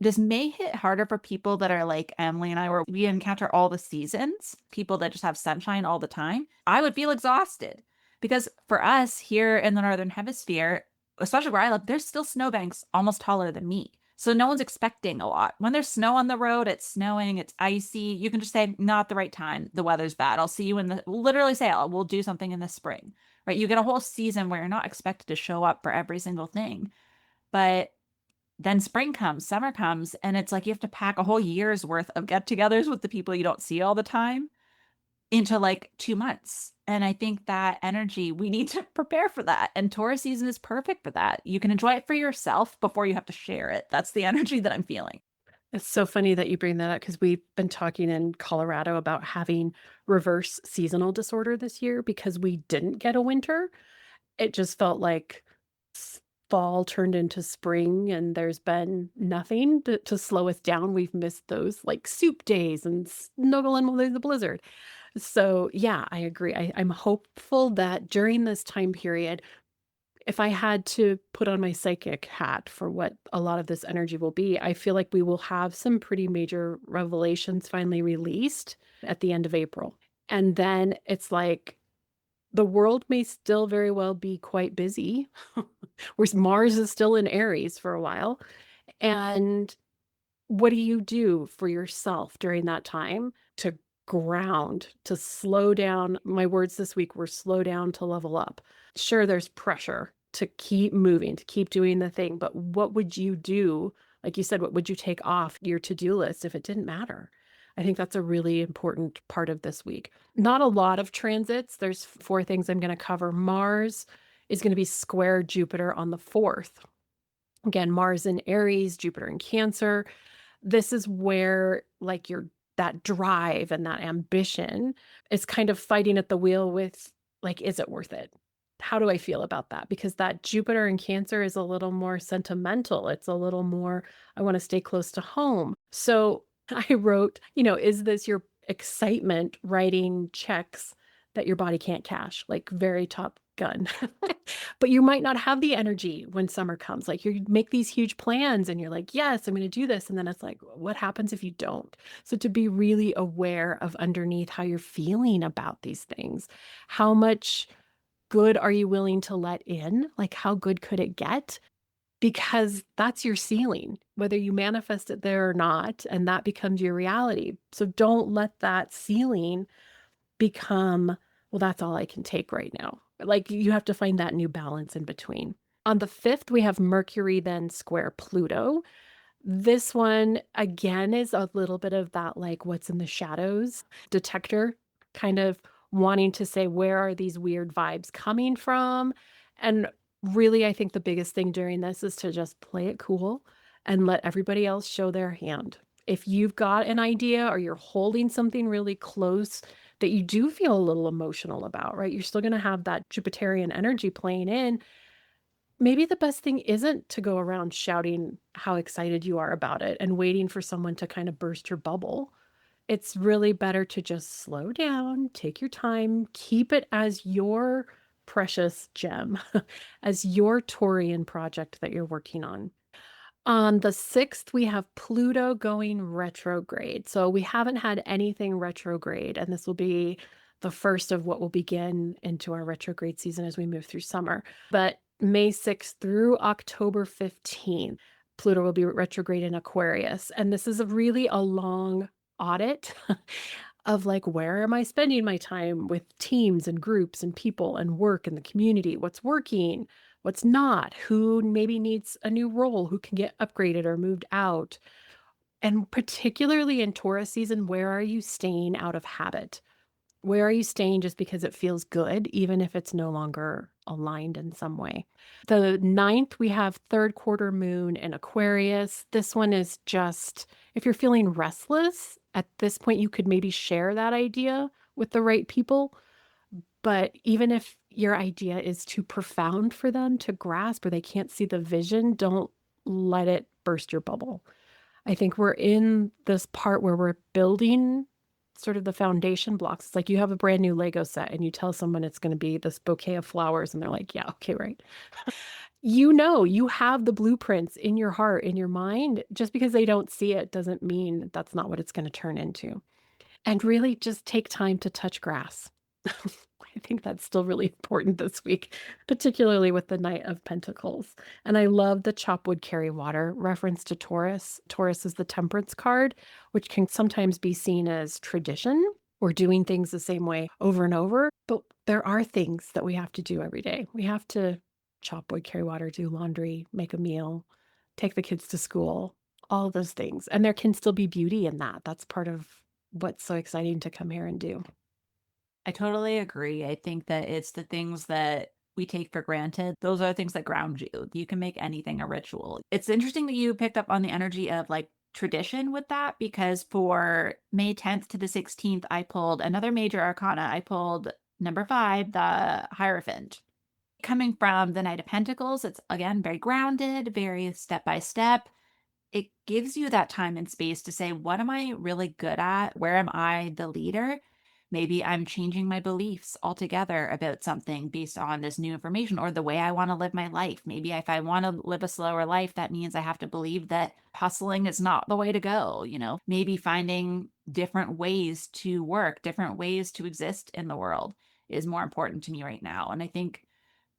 this may hit harder for people that are like Emily and I, where we encounter all the seasons, people that just have sunshine all the time. I would feel exhausted because for us here in the Northern Hemisphere, especially where I live, there's still snowbanks almost taller than me. So no one's expecting a lot. When there's snow on the road, it's snowing, it's icy. You can just say, not the right time. The weather's bad. I'll see you in the, literally say, we'll do something in the spring, right? You get a whole season where you're not expected to show up for every single thing. But then spring comes, summer comes, and it's like you have to pack a whole year's worth of get togethers with the people you don't see all the time into like 2 months. And I think that energy, we need to prepare for that. And Taurus season is perfect for that. You can enjoy it for yourself before you have to share it. That's the energy that I'm feeling. It's so funny that you bring that up because we've been talking in Colorado about having reverse seasonal disorder this year because we didn't get a winter. It just felt like fall turned into spring and there's been nothing to slow us down. We've missed those like soup days and snuggle in the blizzard. So yeah, I agree. I'm hopeful that during this time period, if I had to put on my psychic hat for what a lot of this energy will be, I feel like we will have some pretty major revelations finally released at the end of April. And then it's like the world may still very well be quite busy, whereas Mars is still in Aries for a while. And what do you do for yourself during that time to ground, to slow down? My words this week were slow down to level up. Sure, there's pressure to keep moving, to keep doing the thing, but what would you do? Like you said, what would you take off your to-do list if it didn't matter? I think that's a really important part of this week. Not a lot of transits. There's 4 things I'm going to cover. Mars is going to be square Jupiter on the 4th. Again, Mars in Aries, Jupiter in Cancer. This is where like that drive and that ambition is kind of fighting at the wheel with like, is it worth it? How do I feel about that? Because that Jupiter in Cancer is a little more sentimental. It's a little more, I want to stay close to home. So I wrote, is this your excitement writing checks that your body can't cash? Like very Top Gun. But you might not have the energy when summer comes. Like you make these huge plans and you're like, yes, I'm going to do this. And then it's like, what happens if you don't? So to be really aware of underneath how you're feeling about these things, how much good are you willing to let in? Like how good could it get? Because that's your ceiling, whether you manifest it there or not, and that becomes your reality. So don't let that ceiling become, well, that's all I can take right now. Like you have to find that new balance in between. On the 5th, we have Mercury then square Pluto. This one, again, is a little bit of that, like, what's in the shadows detector, kind of wanting to say, where are these weird vibes coming from? And really, I think the biggest thing during this is to just play it cool and let everybody else show their hand. If you've got an idea or you're holding something really close that you do feel a little emotional about, right? You're still going to have that Jupiterian energy playing in. Maybe the best thing isn't to go around shouting how excited you are about it and waiting for someone to kind of burst your bubble. It's really better to just slow down, take your time, keep it as your precious gem, as your Taurian project that you're working on. On the 6th, we have Pluto going retrograde. So we haven't had anything retrograde, and this will be the first of what will begin into our retrograde season as we move through summer. But May 6th through October 15th, Pluto will be retrograde in Aquarius. And this is really a long audit of like, where am I spending my time with teams and groups and people and work and the community? What's working? What's not? Who maybe needs a new role? Who can get upgraded or moved out? And particularly in Taurus season, where are you staying out of habit? Where are you staying just because it feels good, even if it's no longer aligned in some way? The 9th, we have third quarter moon in Aquarius. This one is just, if you're feeling restless, at this point, you could maybe share that idea with the right people. But even if your idea is too profound for them to grasp or they can't see the vision, don't let it burst your bubble. I think we're in this part where we're building sort of the foundation blocks. It's like you have a brand new Lego set and you tell someone it's going to be this bouquet of flowers, and they're like, yeah, okay, right. You know, you have the blueprints in your heart, in your mind. Just because they don't see it doesn't mean that's not what it's going to turn into. And really just take time to touch grass. I think that's still really important this week, particularly with the Knight of Pentacles. And I love the chop wood, carry water reference to Taurus. Taurus is the Temperance card, which can sometimes be seen as tradition or doing things the same way over and over. But there are things that we have to do every day. We have to chop wood, carry water, do laundry, make a meal, take the kids to school, all of those things. And there can still be beauty in that. That's part of what's so exciting to come here and do. I totally agree. I think that it's the things that we take for granted. Those are the things that ground you. You can make anything a ritual. It's interesting that you picked up on the energy of like tradition with that, because for May 10th to the 16th, I pulled another major arcana. I pulled number 5, the Hierophant. Coming from the Knight of Pentacles, it's again very grounded, very step by step. It gives you that time and space to say, what am I really good at? Where am I the leader? Maybe I'm changing my beliefs altogether about something based on this new information or the way I want to live my life. Maybe if I want to live a slower life, that means I have to believe that hustling is not the way to go. Maybe finding different ways to work, different ways to exist in the world is more important to me right now. And I think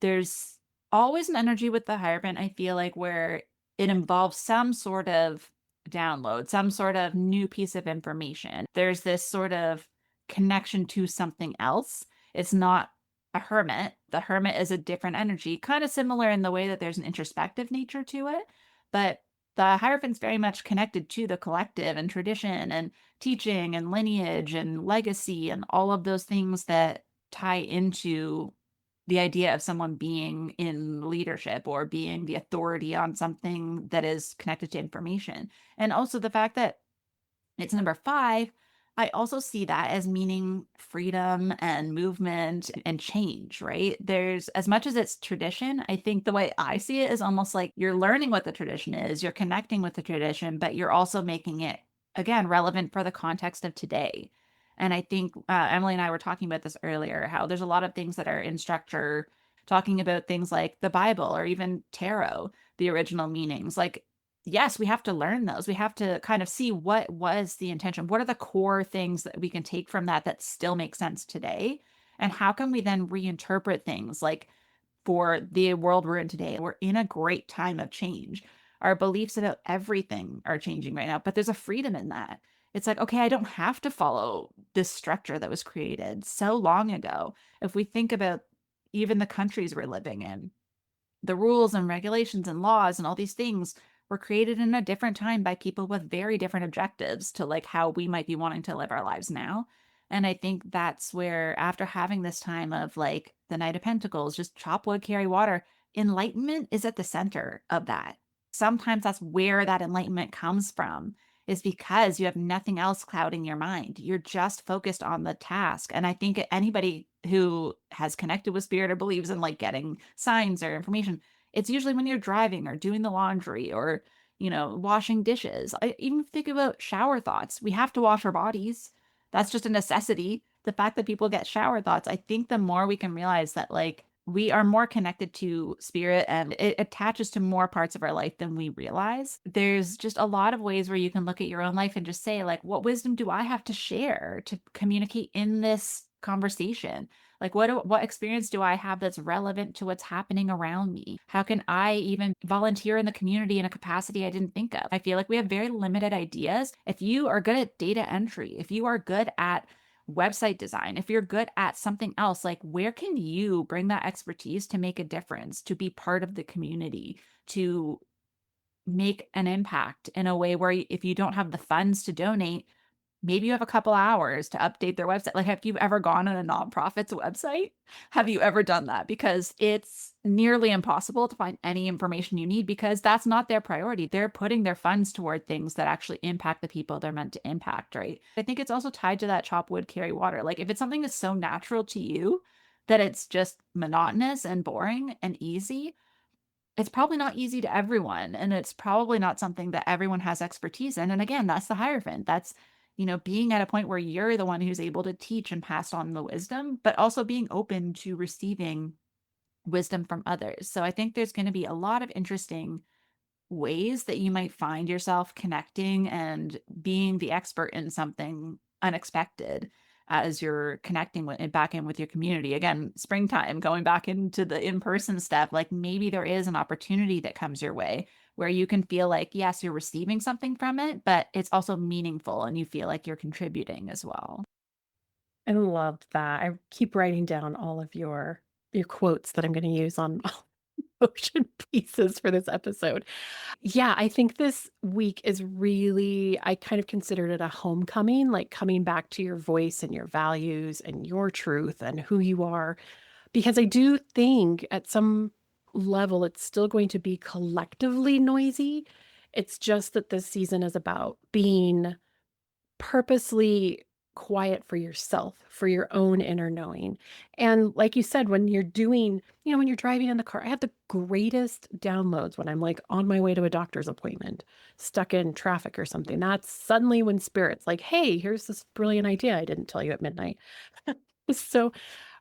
there's always an energy with the Hierophant, I feel like, where it involves some sort of download, some sort of new piece of information. There's this sort of connection to something else. It's not a hermit. The hermit is a different energy, kind of similar in the way that there's an introspective nature to it. But the Hierophant's very much connected to the collective and tradition and teaching and lineage and legacy and all of those things that tie into the idea of someone being in leadership or being the authority on something that is connected to information. And also the fact that it's number 5, I also see that as meaning freedom and movement and change, right? There's, as much as it's tradition, I think the way I see it is almost like you're learning what the tradition is, you're connecting with the tradition, but you're also making it, again, relevant for the context of today. And I think Emily and I were talking about this earlier, how there's a lot of things that are in structure, talking about things like the Bible or even tarot, the original meanings. Like, yes, we have to learn those. We have to kind of see what was the intention. What are the core things that we can take from that that still make sense today? And how can we then reinterpret things like for the world we're in today? We're in a great time of change. Our beliefs about everything are changing right now, but there's a freedom in that. It's like, okay, I don't have to follow this structure that was created so long ago. If we think about even the countries we're living in, the rules and regulations and laws and all these things were created in a different time by people with very different objectives to like how we might be wanting to live our lives now. And I think that's where, after having this time of like the Knight of Pentacles, just chop wood, carry water, enlightenment is at the center of that. Sometimes that's where that enlightenment comes from, is because you have nothing else clouding your mind. You're just focused on the task. And I think anybody who has connected with spirit or believes in like getting signs or information, it's usually when you're driving or doing the laundry or, washing dishes. I even think about shower thoughts. We have to wash our bodies. That's just a necessity. The fact that people get shower thoughts, I think the more we can realize that like we are more connected to spirit and it attaches to more parts of our life than we realize. There's just a lot of ways where you can look at your own life and just say, like, what wisdom do I have to share to communicate in this conversation? Like, what experience do I have that's relevant to what's happening around me? How can I even volunteer in the community in a capacity I didn't think of? I feel like we have very limited ideas. If you are good at data entry, if you are good at website design, if you're good at something else, like where can you bring that expertise to make a difference, to be part of the community, to make an impact in a way where if you don't have the funds to donate, maybe you have a couple hours to update their website. Like, have you ever gone on a nonprofit's website? Have you ever done that? Because it's nearly impossible to find any information you need because that's not their priority. They're putting their funds toward things that actually impact the people they're meant to impact, right? I think it's also tied to that chop wood, carry water. Like, if it's something that's so natural to you that it's just monotonous and boring and easy, it's probably not easy to everyone, and it's probably not something that everyone has expertise in. And again, that's the Hierophant. That's, being at a point where you're the one who's able to teach and pass on the wisdom, but also being open to receiving wisdom from others. So I think there's going to be a lot of interesting ways that you might find yourself connecting and being the expert in something unexpected as you're connecting with back in with your community. Again, springtime, going back into the in-person step, like maybe there is an opportunity that comes your way where you can feel like, yes, you're receiving something from it, but it's also meaningful and you feel like you're contributing as well. I love that. I keep writing down all of your quotes that I'm going to use on motion pieces for this episode. Yeah, I think this week is really, I kind of considered it a homecoming, like coming back to your voice and your values and your truth and who you are. Because I do think at some level it's still going to be collectively noisy. It's just that this season is about being purposely quiet for yourself, for your own inner knowing. And like you said, when you're doing, when you're driving in the car, I have the greatest downloads when I'm like on my way to a doctor's appointment, stuck in traffic or something. That's suddenly when spirit's like, hey, here's this brilliant idea I didn't tell you at midnight. So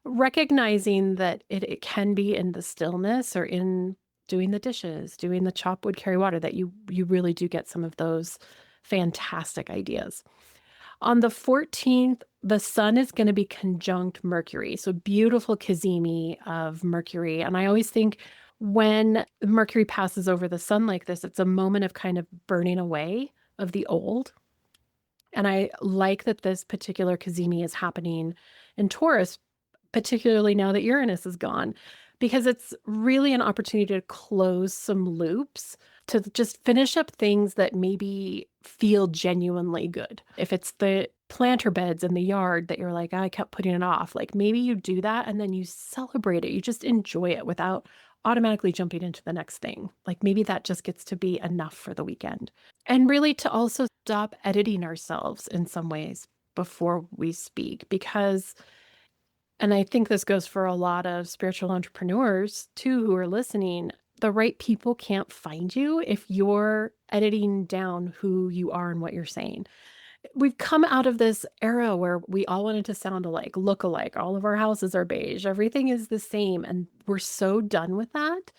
recognizing that it can be in the stillness or in doing the dishes, doing the chop wood, carry water, that you really do get some of those fantastic ideas. On the 14th, the sun is going to be conjunct Mercury. So beautiful cazimi of Mercury. And I always think when Mercury passes over the sun like this, it's a moment of kind of burning away of the old. And I like that this particular cazimi is happening in Taurus, particularly now that Uranus is gone, because it's really an opportunity to close some loops, to just finish up things that maybe feel genuinely good. If it's the planter beds in the yard that you're like, I kept putting it off, like maybe you do that and then you celebrate it. You just enjoy it without automatically jumping into the next thing. Like maybe that just gets to be enough for the weekend. And really to also stop editing ourselves in some ways before we speak, because and I think this goes for a lot of spiritual entrepreneurs too who are listening. The right people can't find you if you're editing down who you are and what you're saying. We've come out of this era where we all wanted to sound alike, look alike. All of our houses are beige. Everything is the same. And we're so done with that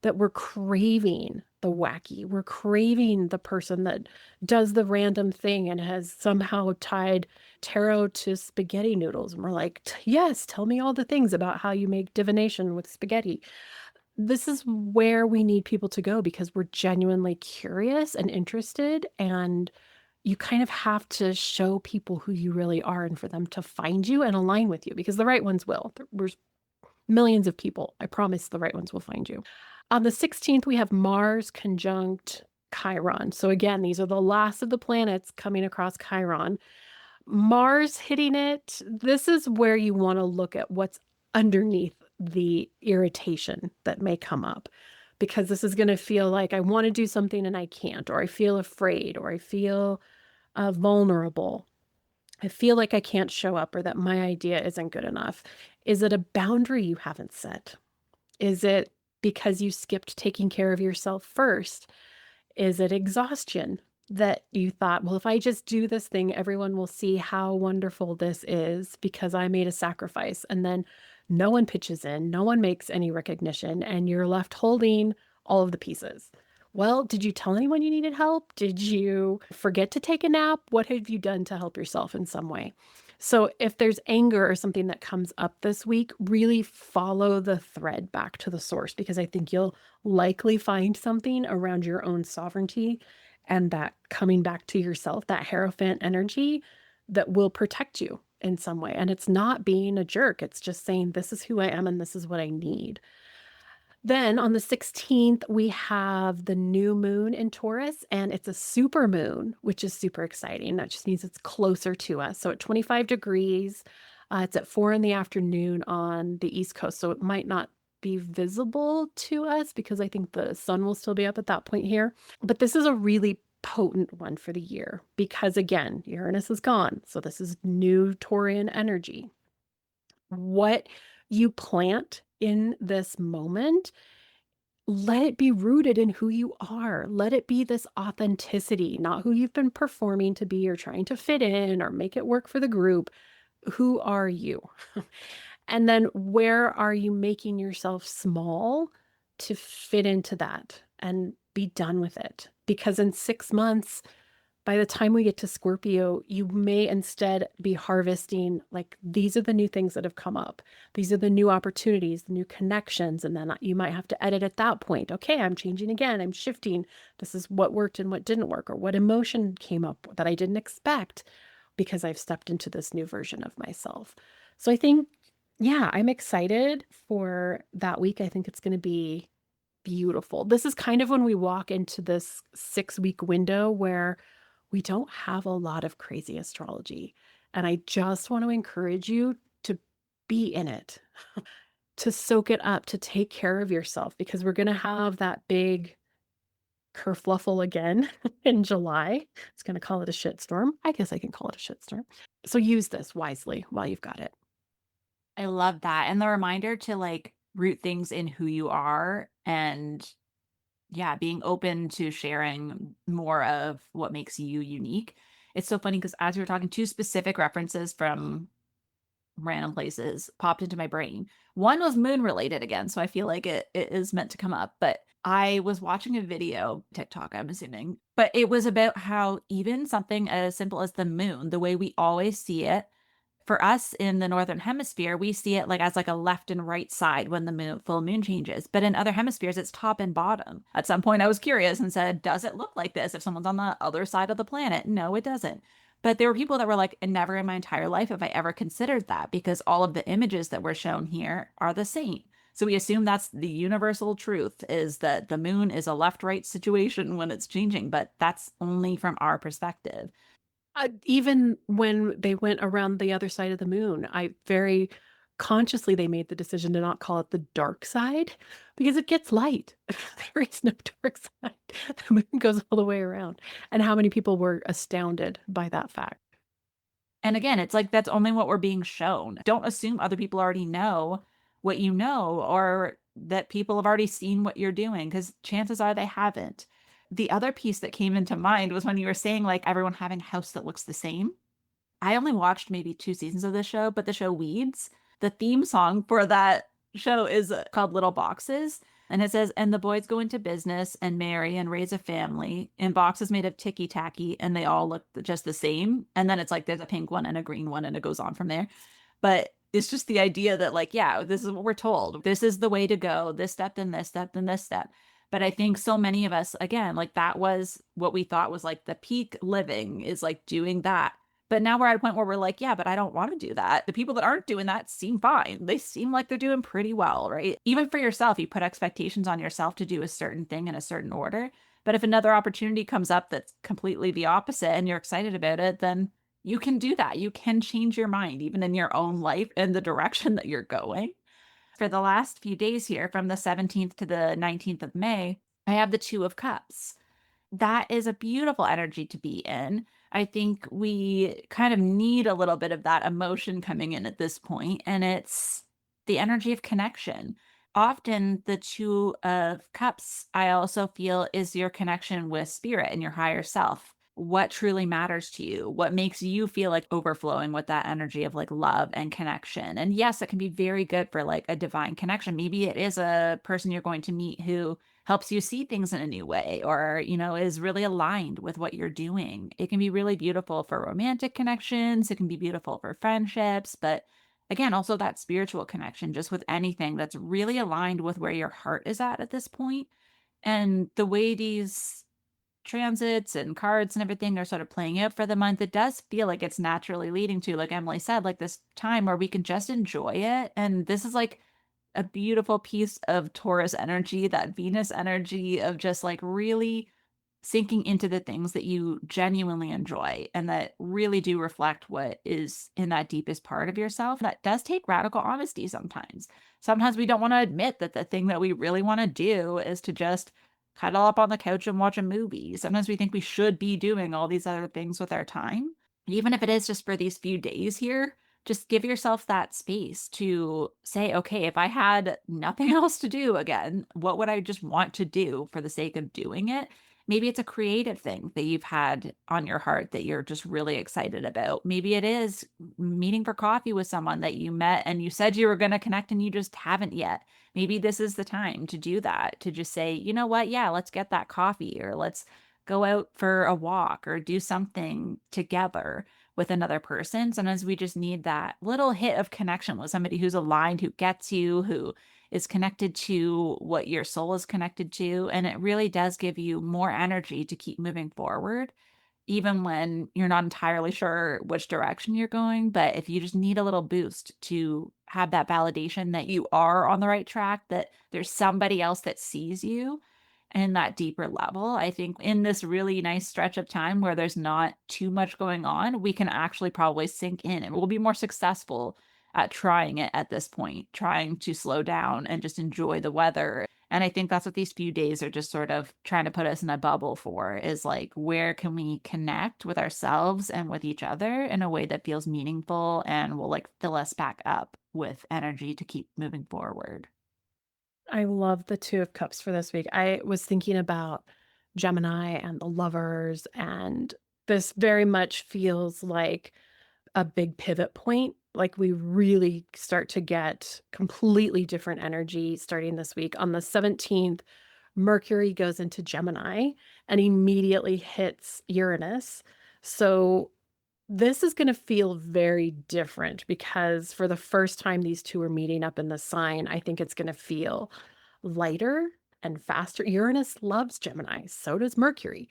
that we're craving the wacky. We're craving the person that does the random thing and has somehow tied tarot to spaghetti noodles. And we're like, yes, tell me all the things about how you make divination with spaghetti. This is where we need people to go because we're genuinely curious and interested. And you kind of have to show people who you really are and for them to find you and align with you, because the right ones will. There's millions of people. I promise the right ones will find you. On the 16th, we have Mars conjunct Chiron. So again, these are the last of the planets coming across Chiron. Mars hitting it, this is where you want to look at what's underneath the irritation that may come up. because this is going to feel like I want to do something and I can't, or I feel afraid, or I feel vulnerable. I feel like I can't show up or that my idea isn't good enough. Is it a boundary you haven't set? Is it because you skipped taking care of yourself first? Is it exhaustion that you thought, well, if I just do this thing, everyone will see how wonderful this is because I made a sacrifice. And then no one pitches in, no one makes any recognition, and you're left holding all of the pieces. Well, did you tell anyone you needed help? Did you forget to take a nap? What have you done to help yourself in some way? So, if there's anger or something that comes up this week, really follow the thread back to the source, because I think you'll likely find something around your own sovereignty and that coming back to yourself, that Hierophant energy that will protect you in some way. And it's not being a jerk, it's just saying, this is who I am and this is what I need. Then on the 16th, we have the new moon in Taurus, and it's a super moon, which is super exciting. That just means it's closer to us. So at 25 degrees, it's at 4 in the afternoon on the East Coast. So it might not be visible to us because I think the sun will still be up at that point here. But this is a really potent one for the year because, again, Uranus is gone. So this is new Taurian energy. What you plant in this moment, let it be rooted in who you are. Let it be this authenticity, not who you've been performing to be or trying to fit in or make it work for the group. Who are you? And then where are you making yourself small to fit into that and be done with it? Because in 6 months, by the time we get to Scorpio, you may instead be harvesting, like, these are the new things that have come up. These are the new opportunities, the new connections. And then you might have to edit at that point. Okay, I'm changing again. I'm shifting. This is what worked and what didn't work, or what emotion came up that I didn't expect because I've stepped into this new version of myself. So I think, yeah, I'm excited for that week. I think it's going to be beautiful. This is kind of when we walk into this 6-week window where we don't have a lot of crazy astrology. And I just want to encourage you to be in it, to soak it up, to take care of yourself, because we're going to have that big kerfluffle again in July. It's going to call it a shitstorm. I guess I can call it a shitstorm. So use this wisely while you've got it. I love that. And the reminder to like root things in who you are and yeah, being open to sharing more of what makes you unique. It's so funny because as we were talking, two specific references from random places popped into my brain. One was moon related again, so I feel like it is meant to come up. But I was watching a video, TikTok, I'm assuming, but it was about how even something as simple as the moon, the way we always see it, for us in the northern hemisphere, we see it like as like a left and right side when the full moon changes. But in other hemispheres, it's top and bottom. At some point, I was curious and said, "Does it look like this if someone's on the other side of the planet?" No, it doesn't. But there were people that were like, "Never in my entire life have I ever considered that," because all of the images that were shown here are the same. So we assume that's the universal truth, is that the moon is a left-right situation when it's changing, but that's only from our perspective. Even when they went around the other side of the moon, I very consciously they made the decision to not call it the dark side because it gets light. There is no dark side. The moon goes all the way around. And how many people were astounded by that fact? And again, it's like that's only what we're being shown. Don't assume other people already know what you know or that people have already seen what you're doing because chances are they haven't. The other piece that came into mind was when you were saying like everyone having a house that looks the same. I only watched maybe 2 seasons of this show, but the show Weeds, the theme song for that show is called Little Boxes. And it says, and the boys go into business and marry and raise a family in boxes made of ticky tacky, and they all look just the same. And then it's like there's a pink one and a green one, and it goes on from there. But it's just the idea that, like, yeah, this is what we're told. This is the way to go, this step, then this step, then this step. But I think so many of us, again, like that was what we thought was like the peak living is like doing that. But now we're at a point where we're like, yeah, but I don't want to do that. The people that aren't doing that seem fine. They seem like they're doing pretty well, right? Even for yourself, you put expectations on yourself to do a certain thing in a certain order. But if another opportunity comes up that's completely the opposite and you're excited about it, then you can do that. You can change your mind, even in your own life and the direction that you're going. For the last few days here, from the 17th to the 19th of May, I have the Two of Cups. That is a beautiful energy to be in. I think we kind of need a little bit of that emotion coming in at this point, and it's the energy of connection. Often, the Two of Cups, I also feel, is your connection with spirit and your higher self. What truly matters to you? What makes you feel like overflowing with that energy of like love and connection? And yes, it can be very good for like a divine connection. Maybe it is a person you're going to meet who helps you see things in a new way or, is really aligned with what you're doing. It can be really beautiful for romantic connections. It can be beautiful for friendships, but again, also that spiritual connection, just with anything that's really aligned with where your heart is at this point. And the way these transits and cards and everything are sort of playing out for the month, it does feel like it's naturally leading to, like Emily said, like this time where we can just enjoy it. And this is like a beautiful piece of Taurus energy, that Venus energy of just like really sinking into the things that you genuinely enjoy and that really do reflect what is in that deepest part of yourself. That does take radical honesty sometimes. Sometimes we don't want to admit that the thing that we really want to do is to just cuddle up on the couch and watch a movie. Sometimes we think we should be doing all these other things with our time. Even if it is just for these few days here, just give yourself that space to say, okay, if I had nothing else to do again, what would I just want to do for the sake of doing it? Maybe it's a creative thing that you've had on your heart that you're just really excited about. Maybe it is meeting for coffee with someone that you met and you said you were going to connect and you just haven't yet. Maybe this is the time to do that, to just say, you know what? Yeah, let's get that coffee or let's go out for a walk or do something together with another person. Sometimes we just need that little hit of connection with somebody who's aligned, who gets you, who is connected to what your soul is connected to. And it really does give you more energy to keep moving forward, even when you're not entirely sure which direction you're going. But if you just need a little boost to have that validation that you are on the right track, that there's somebody else that sees you and that deeper level, I think in this really nice stretch of time where there's not too much going on, we can actually probably sink in and we'll be more successful at trying it at this point, trying to slow down and just enjoy the weather. And I think that's what these few days are just sort of trying to put us in a bubble for, is like, where can we connect with ourselves and with each other in a way that feels meaningful and will like fill us back up with energy to keep moving forward. I love the Two of Cups for this week. I was thinking about Gemini and the lovers, and this very much feels like a big pivot point. Like we really start to get completely different energy starting this week. On the 17th, Mercury goes into Gemini and immediately hits Uranus. So this is going to feel very different because for the first time these two are meeting up in the sign, I think it's going to feel lighter and faster. Uranus loves Gemini, so does Mercury.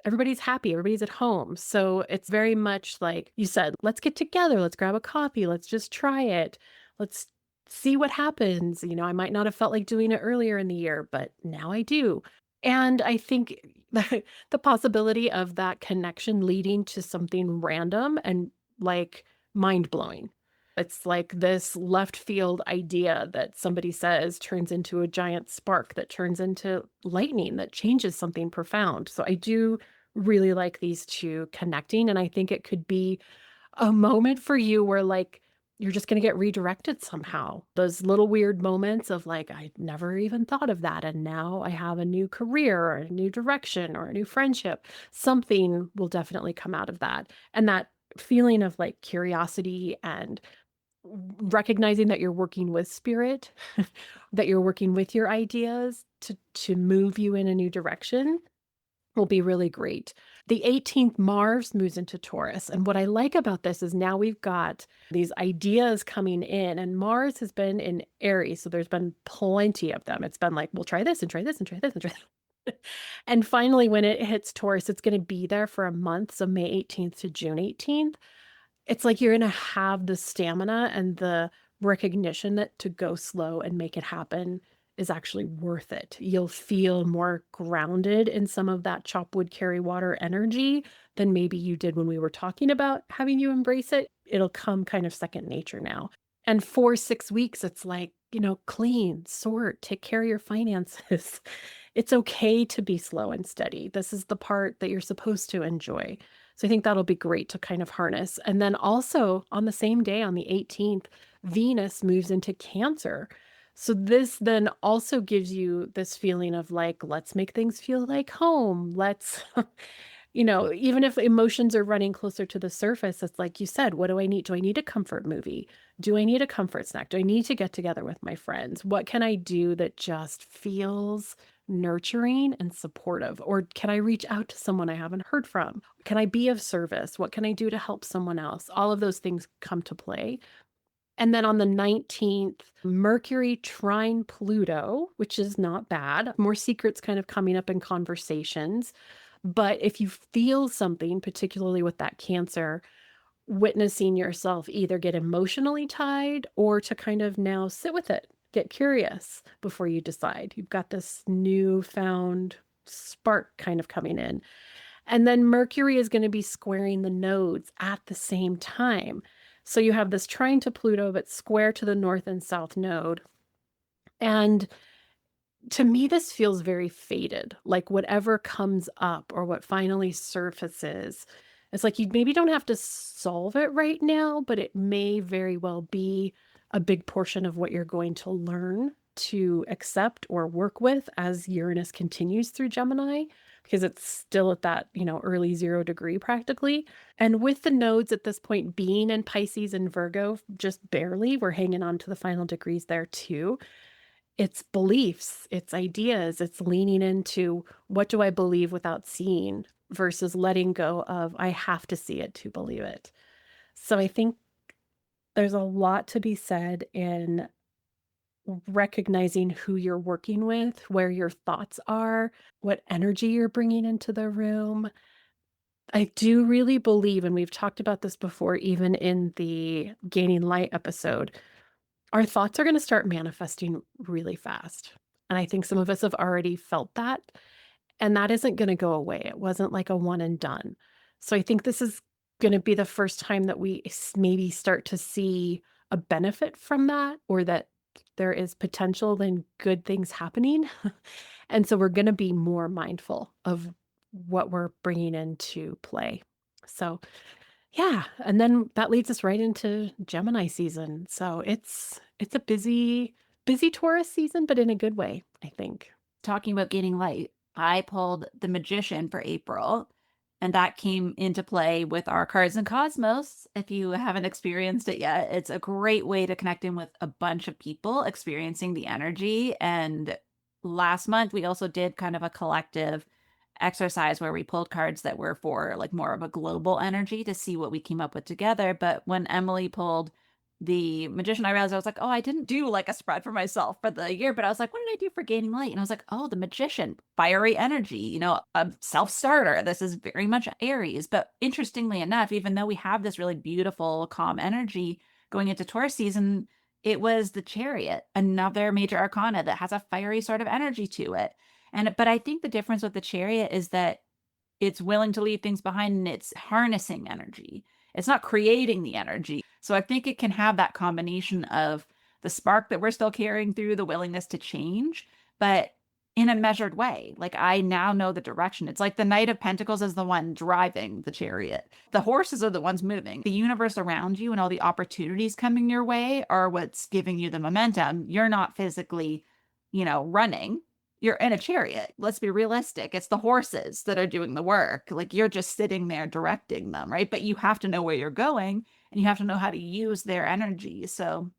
Everybody's happy, everybody's at home. So it's very much like you said, let's get together, let's grab a coffee, let's just try it. Let's see what happens. I might not have felt like doing it earlier in the year, but now I do. And I think the possibility of that connection leading to something random and like mind blowing. It's like this left field idea that somebody says turns into a giant spark that turns into lightning that changes something profound. So I do really like these two connecting. And I think it could be a moment for you where like you're just going to get redirected somehow. Those little weird moments of like, I never even thought of that. And now I have a new career or a new direction or a new friendship. Something will definitely come out of that. And that feeling of like curiosity and recognizing that you're working with spirit, that you're working with your ideas to move you in a new direction will be really great. The 18th, Mars moves into Taurus. And what I like about this is now we've got these ideas coming in, and Mars has been in Aries. So there's been plenty of them. It's been like, we'll try this and try this and try this and try that. And finally, when it hits Taurus, it's going to be there for a month. So May 18th to June 18th. It's like you're gonna have the stamina and the recognition that to go slow and make it happen is actually worth it. You'll feel more grounded in some of that chop wood, carry water energy than maybe you did when we were talking about having you embrace it. It'll come kind of second nature now. And for 6 weeks, it's like clean, sort, take care of your finances. It's okay to be slow and steady. This is the part that you're supposed to enjoy. So I think that'll be great to kind of harness. And then also on the same day, on the 18th, Venus moves into Cancer. So this then also gives you this feeling of like, let's make things feel like home. Let's, even if emotions are running closer to the surface, it's like you said, what do I need? Do I need a comfort movie? Do I need a comfort snack? Do I need to get together with my friends? What can I do that just feels nurturing and supportive? Or can I reach out to someone I haven't heard from? Can I be of service? What can I do to help someone else? All of those things come to play. And then on the 19th, Mercury trine Pluto, which is not bad. More secrets kind of coming up in conversations. But if you feel something, particularly with that Cancer, witnessing yourself either get emotionally tied or to kind of now sit with it, get curious before you decide. You've got this newfound spark kind of coming in. And then Mercury is going to be squaring the nodes at the same time. So you have this trine to Pluto, but square to the north and south node. And to me, this feels very fated, like whatever comes up or what finally surfaces. It's like you maybe don't have to solve it right now, but it may very well be a big portion of what you're going to learn to accept or work with as Uranus continues through Gemini, because it's still at that, early 0 degree practically. And with the nodes at this point being in Pisces and Virgo, just barely, we're hanging on to the final degrees there too. It's beliefs, it's ideas, it's leaning into what do I believe without seeing versus letting go of I have to see it to believe it. So I think there's a lot to be said in recognizing who you're working with, where your thoughts are, what energy you're bringing into the room. I do really believe, and we've talked about this before, even in the Gaining Light episode, our thoughts are going to start manifesting really fast. And I think some of us have already felt that. And that isn't going to go away. It wasn't like a one and done. So I think this is going to be the first time that we maybe start to see a benefit from that, or that there is potential in good things happening. And so we're going to be more mindful of what we're bringing into play. So yeah, and then that leads us right into Gemini season. So it's a busy Taurus season, but in a good way, I think. Talking about gaining light, I pulled the Magician for April, and that came into play with our cards and cosmos. If you haven't experienced it yet, it's a great way to connect in with a bunch of people experiencing the energy. And last month, we also did kind of a collective exercise where we pulled cards that were for like more of a global energy to see what we came up with together. But when Emily pulled the Magician, I realized I was like, oh, I didn't do like a spread for myself for the year, but I was like, what did I do for gaining light? And I was like, oh, the Magician, fiery energy, a self-starter. This is very much Aries. But interestingly enough, even though we have this really beautiful, calm energy going into Taurus season, it was the Chariot, another major arcana that has a fiery sort of energy to it. But I think the difference with the Chariot is that it's willing to leave things behind and it's harnessing energy. It's not creating the energy. So I think it can have that combination of the spark that we're still carrying through, the willingness to change, but in a measured way. Like I now know the direction. It's like the Knight of Pentacles is the one driving the chariot. The horses are the ones moving. The universe around you and all the opportunities coming your way are what's giving you the momentum. You're not physically, running. You're in a chariot. Let's be realistic. It's the horses that are doing the work. Like you're just sitting there directing them, right? But you have to know where you're going and you have to know how to use their energy. So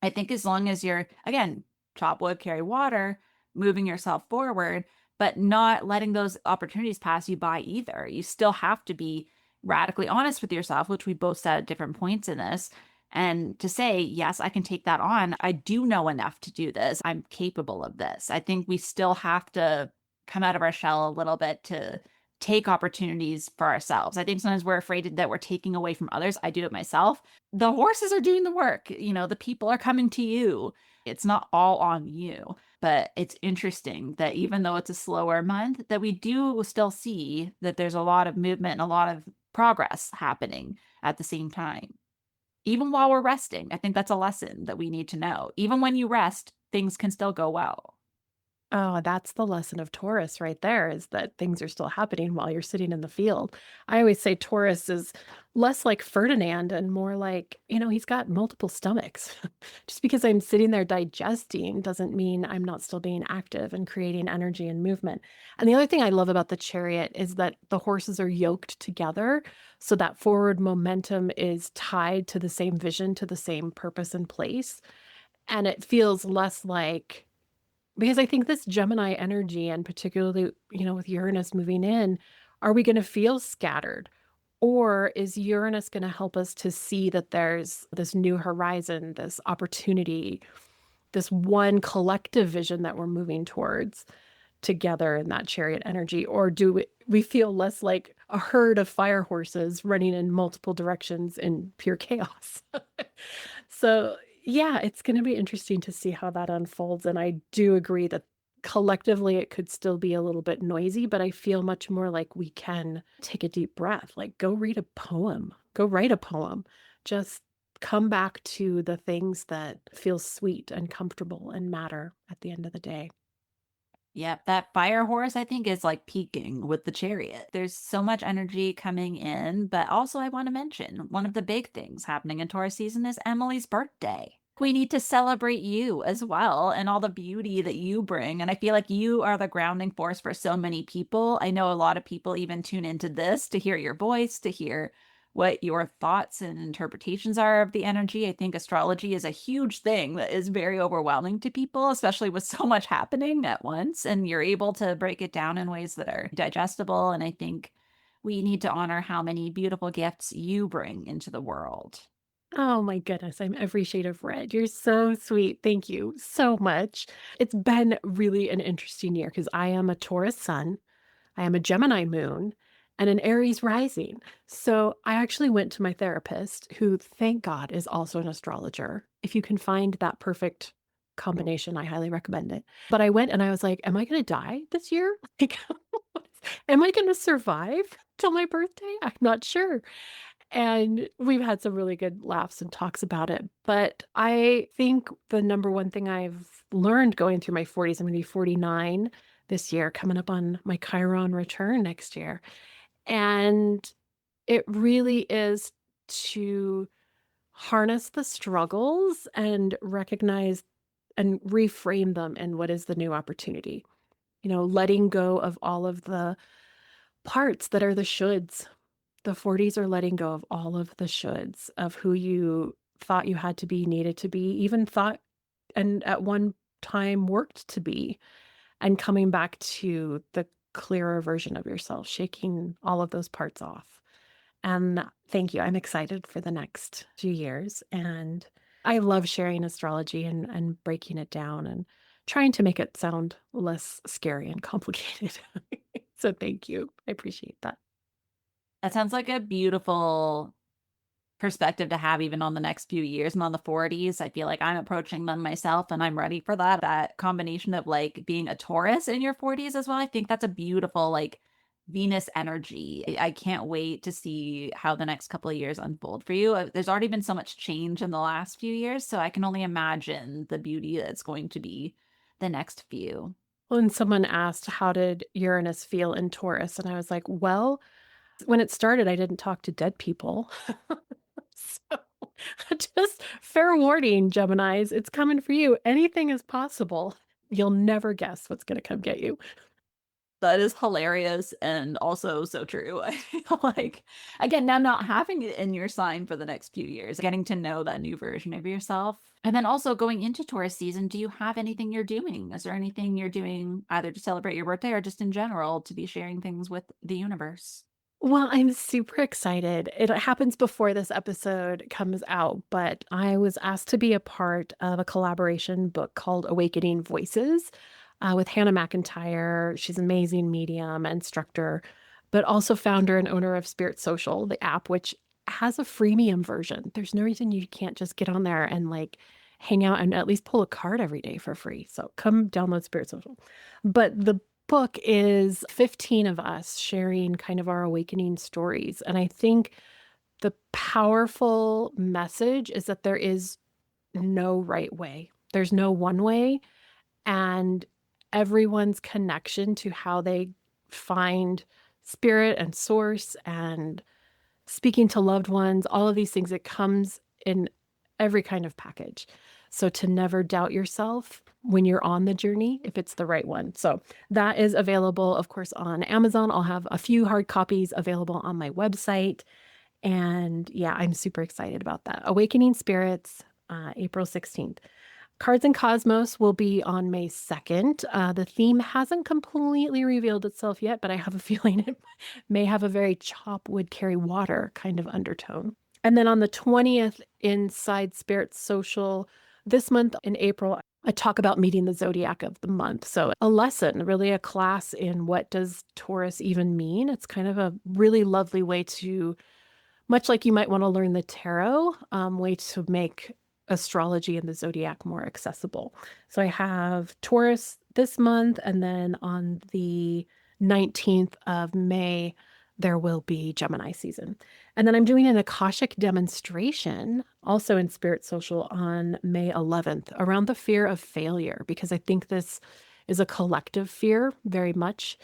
I think as long as you're, again, chop wood, carry water, moving yourself forward, but not letting those opportunities pass you by either. You still have to be radically honest with yourself, which we both said at different points in this, and to say, yes, I can take that on. I do know enough to do this. I'm capable of this. I think we still have to come out of our shell a little bit to take opportunities for ourselves. I think sometimes we're afraid that we're taking away from others. I do it myself. The horses are doing the work. The people are coming to you. It's not all on you. But it's interesting that even though it's a slower month, that we do still see that there's a lot of movement and a lot of progress happening at the same time. even while we're resting. I think that's a lesson that we need to know. Even when you rest, things can still go well. Oh, that's the lesson of Taurus right there, is that things are still happening while you're sitting in the field. I always say Taurus is less like Ferdinand and more like, he's got multiple stomachs. Just because I'm sitting there digesting doesn't mean I'm not still being active and creating energy and movement. And the other thing I love about the chariot is that the horses are yoked together. So that forward momentum is tied to the same vision, to the same purpose and place. And it feels less like, because I think this Gemini energy, and particularly, with Uranus moving in, are we going to feel scattered? Or is Uranus going to help us to see that there's this new horizon, this opportunity, this one collective vision that we're moving towards together in that chariot energy? Or do we feel less like a herd of fire horses running in multiple directions in pure chaos? So, yeah, it's going to be interesting to see how that unfolds. And I do agree that collectively it could still be a little bit noisy, but I feel much more like we can take a deep breath, like go read a poem, go write a poem, just come back to the things that feel sweet and comfortable and matter at the end of the day. Yep, that fire horse I think is like peaking with the chariot. There's so much energy coming in, but also I want to mention one of the big things happening in Taurus season is Emily's birthday. We need to celebrate you as well and all the beauty that you bring. And I feel like you are the grounding force for so many people. I know a lot of people even tune into this to hear your voice, to hear what your thoughts and interpretations are of the energy. I think astrology is a huge thing that is very overwhelming to people, especially with so much happening at once. And you're able to break it down in ways that are digestible. And I think we need to honor how many beautiful gifts you bring into the world. Oh my goodness, I'm every shade of red. You're so sweet. Thank you so much. It's been really an interesting year because I am a Taurus sun, I am a Gemini moon, and an Aries rising. So I actually went to my therapist, who, thank God, is also an astrologer. If you can find that perfect combination, I highly recommend it. But I went and I was like, am I going to die this year? Like, am I going to survive till my birthday? I'm not sure. And we've had some really good laughs and talks about it. But I think the number one thing I've learned going through my 40s, I'm going to be 49 this year, coming up on my Chiron return next year. And it really is to harness the struggles and recognize and reframe them in what is the new opportunity. Letting go of all of the parts that are the shoulds. The 40s are letting go of all of the shoulds of who you thought you had to be, needed to be, even thought and at one time worked to be, and coming back to the clearer version of yourself, shaking all of those parts off. And thank you. I'm excited for the next few years. And I love sharing astrology and breaking it down and trying to make it sound less scary and complicated. So thank you. I appreciate that. That sounds like a beautiful perspective to have even on the next few years. I'm on the 40s. I feel like I'm approaching them myself and I'm ready for that. That combination of like being a Taurus in your 40s as well. I think that's a beautiful like Venus energy. I can't wait to see how the next couple of years unfold for you. There's already been so much change in the last few years, so I can only imagine the beauty that's going to be the next few. Well, and someone asked, how did Uranus feel in Taurus? And I was like, well, when it started, I didn't talk to dead people. So just fair warning, Geminis, it's coming for you. Anything is possible. You'll never guess what's going to come get you. That is hilarious and also so true. I feel like, again, now not having it in your sign for the next few years, getting to know that new version of yourself. And then also going into Taurus season, do you have anything you're doing? Is there anything you're doing either to celebrate your birthday or just in general to be sharing things with the universe? Well, I'm super excited. It happens before this episode comes out, but I was asked to be a part of a collaboration book called Awakening Voices with Hannah McIntyre. She's an amazing medium, instructor, but also founder and owner of Spirit Social, the app, which has a freemium version. There's no reason you can't just get on there and like hang out and at least pull a card every day for free. So come download Spirit Social. But the book is 15 of us sharing kind of our awakening stories. And I think The powerful message is that there is no right way. There's no one way, and everyone's connection to how they find spirit and source and speaking to loved ones, all of these things, it comes in every kind of package. So to never doubt yourself when you're on the journey, if it's the right one. So that is available, of course, on Amazon. I'll have a few hard copies available on my website. And yeah, I'm super excited about that. Awakening Spirits, April 16th. Cards and Cosmos will be on May 2nd. The theme hasn't completely revealed itself yet, but I have a feeling it may have a very chop wood carry water kind of undertone. And then on the 20th, inside Spirit Social, this month in April, I talk about meeting the zodiac of the month. So a lesson, really a class in what does Taurus even mean? It's kind of a really lovely way to, much like you might want to learn the tarot, way to make astrology and the zodiac more accessible. So I have Taurus this month, and then on the 19th of May, there will be Gemini season. And then I'm doing an Akashic demonstration also in Spirit Social on May 11th around the fear of failure, because I think this is a collective fear very much,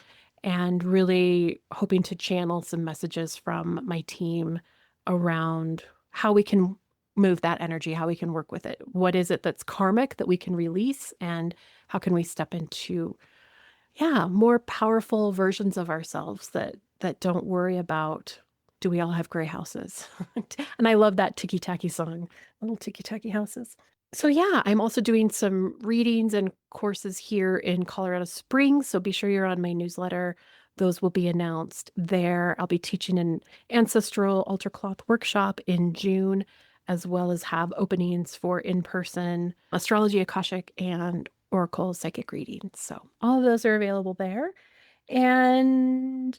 and really hoping to channel some messages from my team around how we can move that energy, how we can work with it. What is it that's karmic that we can release, and how can we step into, yeah, more powerful versions of ourselves that don't worry about, do we all have gray houses? And I love that ticky tacky song, little ticky tacky houses. So yeah, I'm also doing some readings and courses here in Colorado Springs. So be sure you're on my newsletter. Those will be announced there. I'll be teaching an ancestral altar cloth workshop in June, as well as have openings for in-person astrology, Akashic, and Oracle psychic readings. So all of those are available there. And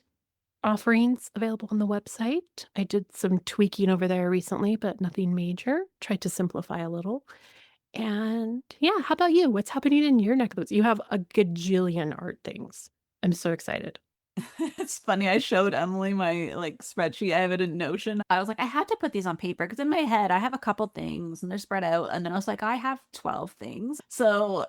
offerings available on the website. I did some tweaking over there recently, but nothing major. Tried to simplify a little. And yeah, how about you? What's happening in your neck of the woods? You have a gajillion art things. I'm so excited. It's funny. I showed Emily my like spreadsheet. I have it in Notion. I was like, I had to put these on paper because in my head I have a couple things and they're spread out. And then I was like, I have 12 things. So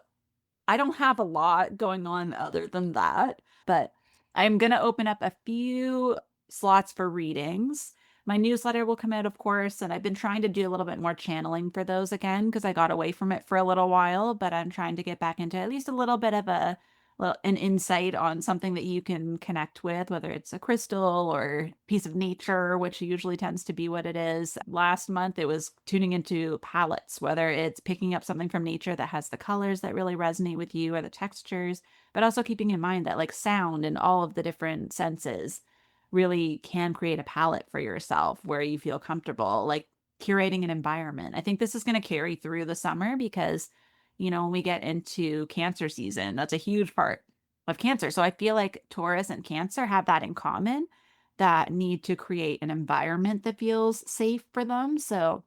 I don't have a lot going on other than that. But I'm going to open up a few slots for readings. My newsletter will come out, of course, and I've been trying to do a little bit more channeling for those again because I got away from it for a little while, but I'm trying to get back into at least a little bit of an insight on something that you can connect with, whether it's a crystal or piece of nature, which usually tends to be what it is. Last month, it was tuning into palettes, whether it's picking up something from nature that has the colors that really resonate with you or the textures, but also keeping in mind that like sound and all of the different senses really can create a palette for yourself where you feel comfortable, like curating an environment. I think this is going to carry through the summer because when we get into Cancer season, that's a huge part of Cancer. So I feel like Taurus and Cancer have that in common, that need to create an environment that feels safe for them. So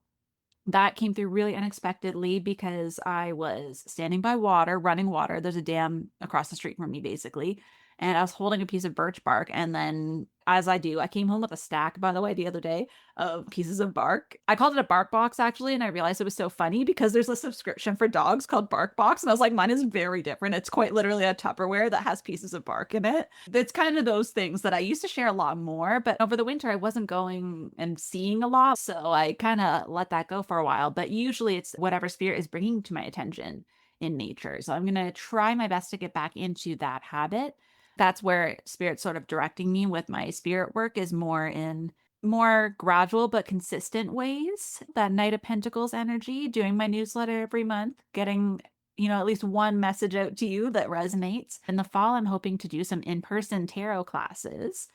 that came through really unexpectedly because I was standing by water, running water. There's a dam across the street from me, basically. And I was holding a piece of birch bark. And then, as I do, I came home with a stack, by the way, the other day of pieces of bark. I called it a bark box, actually. And I realized it was so funny because there's a subscription for dogs called Bark Box. And I was like, mine is very different. It's quite literally a Tupperware that has pieces of bark in it. It's kind of those things that I used to share a lot more. But over the winter, I wasn't going and seeing a lot. So I kind of let that go for a while. But usually it's whatever spirit is bringing to my attention in nature. So I'm going to try my best to get back into that habit. That's where spirit's sort of directing me with my spirit work, is more in more gradual but consistent ways. That Knight of Pentacles energy, doing my newsletter every month, getting at least one message out to you that resonates. In the fall, I'm hoping to do some in-person tarot classes,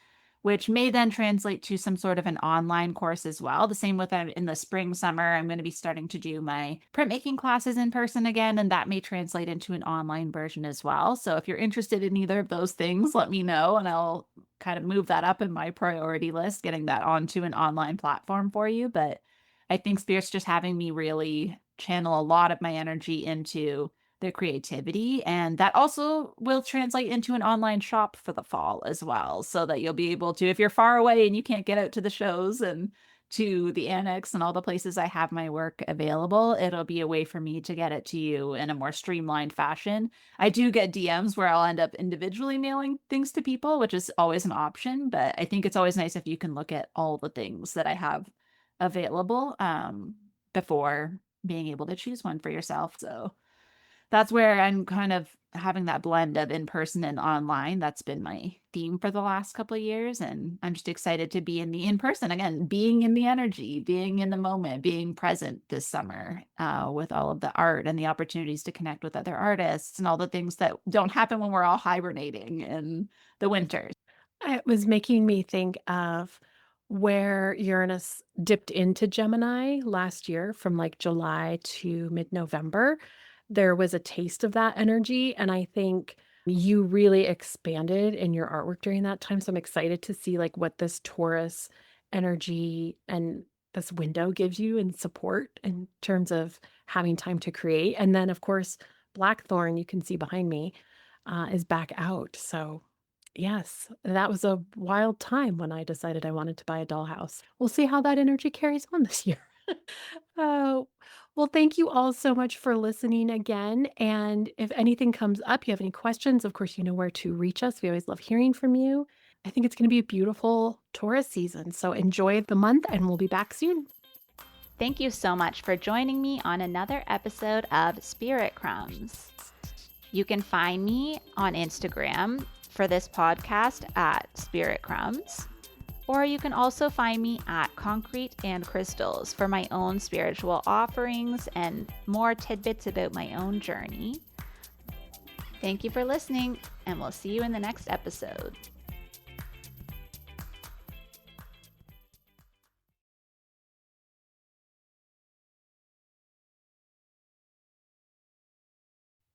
which may then translate to some sort of an online course as well. The same with in the spring, summer, I'm going to be starting to do my printmaking classes in person again, and that may translate into an online version as well. So if you're interested in either of those things, let me know, and I'll kind of move that up in my priority list, getting that onto an online platform for you. But I think Spirit's just having me really channel a lot of my energy into their creativity, and that also will translate into an online shop for the fall as well, so that you'll be able to, if you're far away and you can't get out to the shows and to the annex and all the places I have my work available, it'll be a way for me to get it to you in a more streamlined fashion. I do get DMs where I'll end up individually mailing things to people, which is always an option, but I think it's always nice if you can look at all the things that I have available before being able to choose one for yourself. So that's where I'm kind of having that blend of in person and online. That's been my theme for the last couple of years. And I'm just excited to be in the in person again, being in the energy, being in the moment, being present this summer with all of the art and the opportunities to connect with other artists and all the things that don't happen when we're all hibernating in the winters. It was making me think of where Uranus dipped into Gemini last year from like July to mid-November. There was a taste of that energy, and I think you really expanded in your artwork during that time, so I'm excited to see, like, what this Taurus energy and this window gives you in support in terms of having time to create, and then, of course, Blackthorn, you can see behind me, is back out, so yes, that was a wild time when I decided I wanted to buy a dollhouse. We'll see how that energy carries on this year. Oh, well, thank you all so much for listening again. And if anything comes up, you have any questions, of course, you know where to reach us. We always love hearing from you. I think it's going to be a beautiful Taurus season. So enjoy the month, and we'll be back soon. Thank you so much for joining me on another episode of Spirit Crumbs. You can find me on Instagram for this podcast at Spirit Crumbs, or you can also find me at Concrete and Crystals for my own spiritual offerings and more tidbits about my own journey. Thank you for listening, and we'll see you in the next episode.